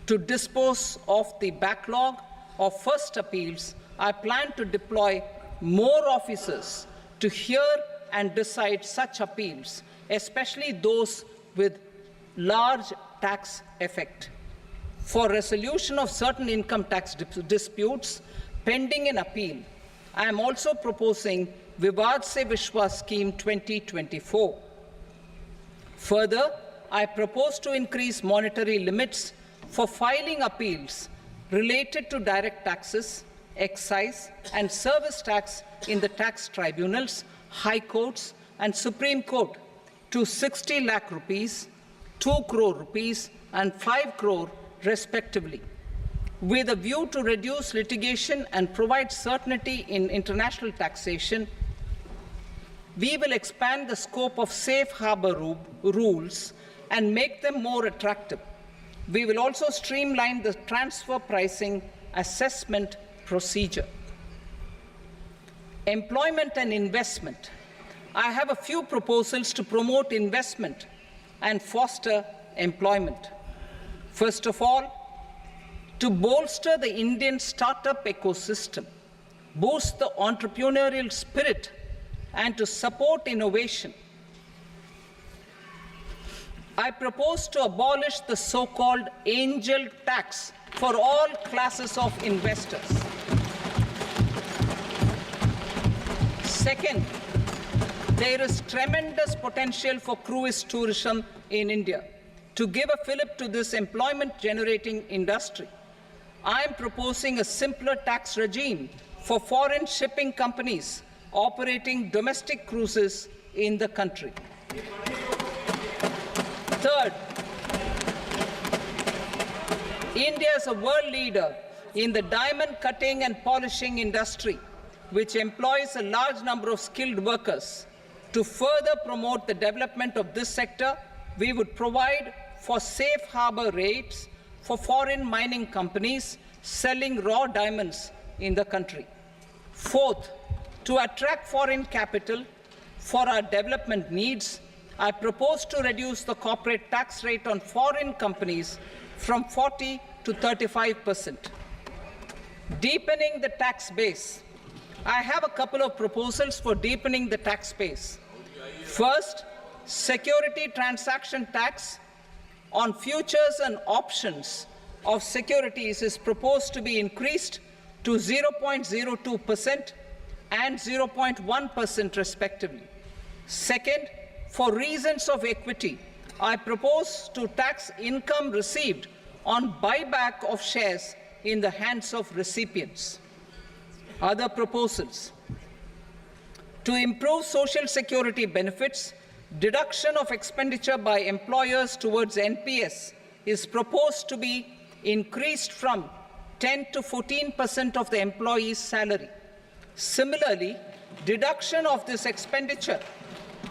To dispose of the backlog of first appeals, I plan to deploy more officers to hear and decide such appeals, especially those with large tax effect. For resolution of certain income tax disputes pending in appeal, I am also proposing Vivad Se Vishwas Scheme 2024. Further, I propose to increase monetary limits for filing appeals related to direct taxes, excise, and service tax in the tax tribunals, high courts, and Supreme Court to 60 lakh rupees, 2 crore rupees, and 5 crore respectively. With a view to reduce litigation and provide certainty in international taxation, we will expand the scope of safe harbor rules and make them more attractive. We will also streamline the transfer pricing assessment procedure. Employment and investment. I have a few proposals to promote investment and foster employment. First of all, to bolster the Indian startup ecosystem, boost the entrepreneurial spirit, and to support innovation, I propose to abolish the so-called angel tax for all classes of investors. Second, there is tremendous potential for cruise tourism in India. To give a fillip to this employment-generating industry, I am proposing a simpler tax regime for foreign shipping companies operating domestic cruises in the country. Third, India is a world leader in the diamond cutting and polishing industry, which employs a large number of skilled workers. To further promote the development of this sector, we would provide for safe harbor rates for foreign mining companies selling raw diamonds in the country. Fourth, to attract foreign capital for our development needs, I propose to reduce the corporate tax rate on foreign companies from 40 to 35%. Deepening the tax base. I have a couple of proposals for deepening the tax base. First, security transaction tax on futures and options of securities is proposed to be increased to 0.02% and 0.1% respectively. Second, for reasons of equity, I propose to tax income received on buyback of shares in the hands of recipients. Other proposals: to improve social security benefits, deduction of expenditure by employers towards NPS is proposed to be increased from 10 to 14% of the employee's salary. Similarly, deduction of this expenditure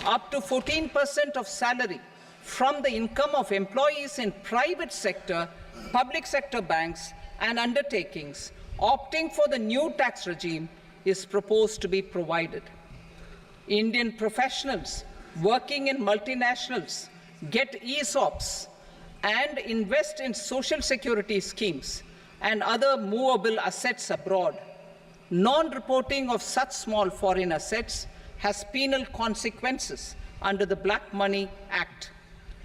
up to 14% of salary from the income of employees in private sector, public sector banks and undertakings opting for the new tax regime is proposed to be provided. Indian professionals working in multinationals get ESOPs and invest in social security schemes and other movable assets abroad. Non-reporting of such small foreign assets has penal consequences under the Black Money Act.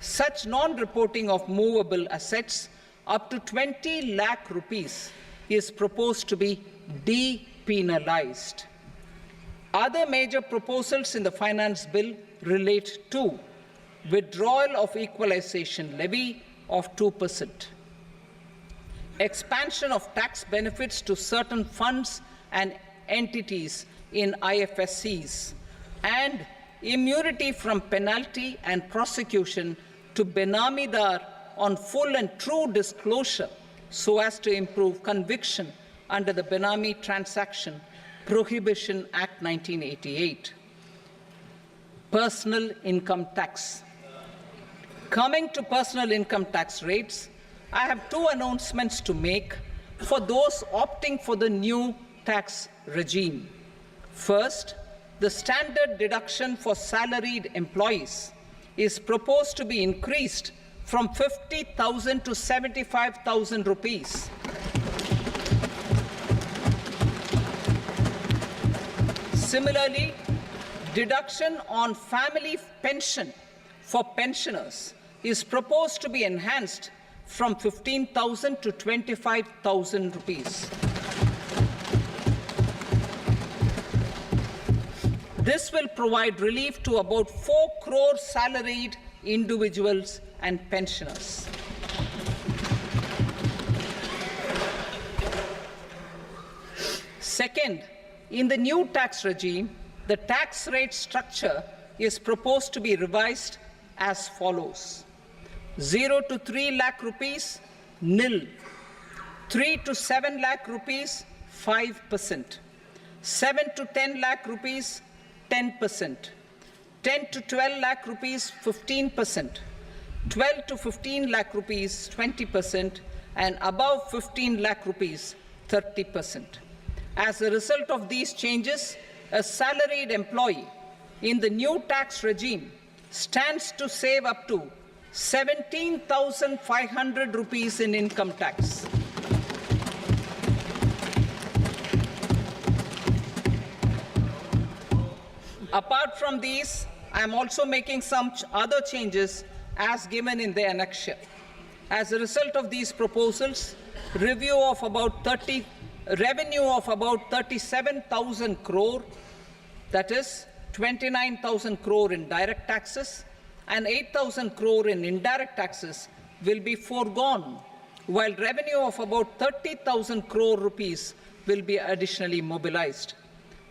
Such non-reporting of movable assets up to 20 lakh rupees is proposed to be depenalized. Other major proposals in the finance bill relate to withdrawal of equalization levy of 2%, expansion of tax benefits to certain funds and entities in IFSCs, and immunity from penalty and prosecution to Benamidar on full and true disclosure so as to improve conviction under the Benami Transaction Prohibition Act 1988. Personal income tax. Coming to personal income tax rates, I have two announcements to make for those opting for the new tax regime. First, the standard deduction for salaried employees is proposed to be increased from 50,000 to 75,000 rupees. Similarly, deduction on family pension for pensioners is proposed to be enhanced from 15,000 to 25,000 rupees. This will provide relief to about 4 crore salaried individuals and pensioners. Second, in the new tax regime, the tax rate structure is proposed to be revised as follows: 0 to 3 lakh rupees, nil; 3 to 7 lakh rupees, 5%; 7 to 10 lakh rupees, 10%; 10 to 12 lakh rupees, 15%; 12 to 15 lakh rupees, 20%; and above 15 lakh rupees, 30%. As a result of these changes, a salaried employee in the new tax regime stands to save up to 17,500 rupees in income tax. Apart from these, I am also making some other changes as given in the annexure. As a result of these proposals, revenue of about 37,000 crore, that is 29,000 crore in direct taxes and 8,000 crore in indirect taxes, will be foregone, while revenue of about 30,000 crore rupees will be additionally mobilized.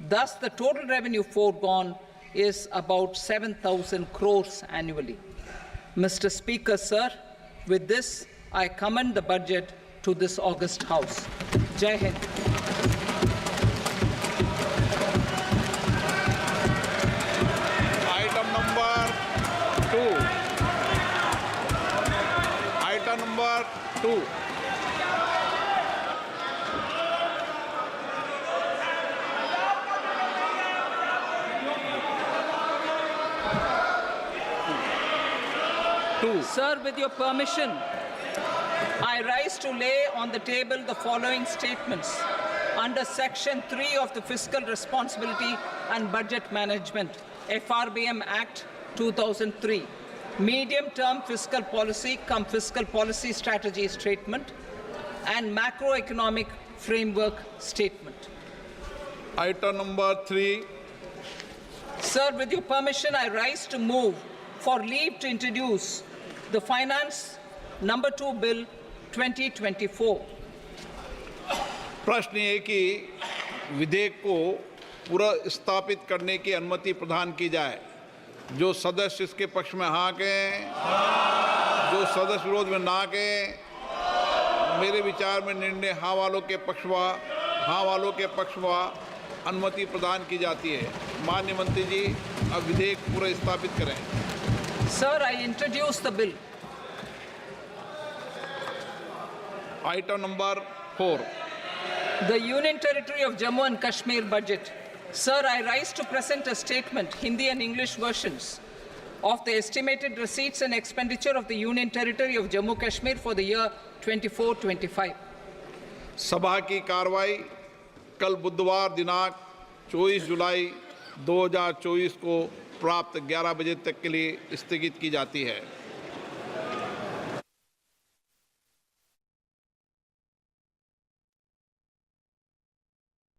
Thus, the total revenue foregone is about 7,000 crores annually. Mr. Speaker, sir, with this, I commend the budget to this august House. Jai Hind. Item number 2. Item number 2. Sir, with your permission, I rise to lay on the table the following statements under Section 3 of the Fiscal Responsibility and Budget Management, FRBM Act 2003, Medium-Term Fiscal Policy cum Fiscal Policy Strategy Statement, and Macroeconomic Framework Statement. Item number 3. Sir, with your permission, I rise to move for leave to introduce the Finance Number 2 Bill 2024. प्रश्न ये कि विधेयक को पुनर्स्थापित करने की अनुमति प्रदान की जाए। जो सदस्य इसके पक्ष में हाँ कहें, जो सदस्य विरोध में ना कहें। मेरे विचार में निर्णय हाँ वालों के पक्ष में अनुमति प्रदान की जाती है। माननीय मंत्री जी, अब विधेयक पुनर्स्थापित करें। Sir, I introduce the bill. Item number 4, The Union Territory of Jammu and Kashmir budget. Sir, I rise to present a statement, Hindi and English versions, of the estimated receipts and expenditure of the Union Territory of Jammu and Kashmir for the year 24-25. सभा की कार्रवाई कल बुधवार दिनांक 24 जुलाई 2024 को प्राप्त 11 बजे तक के लिए स्थगित की जाती है।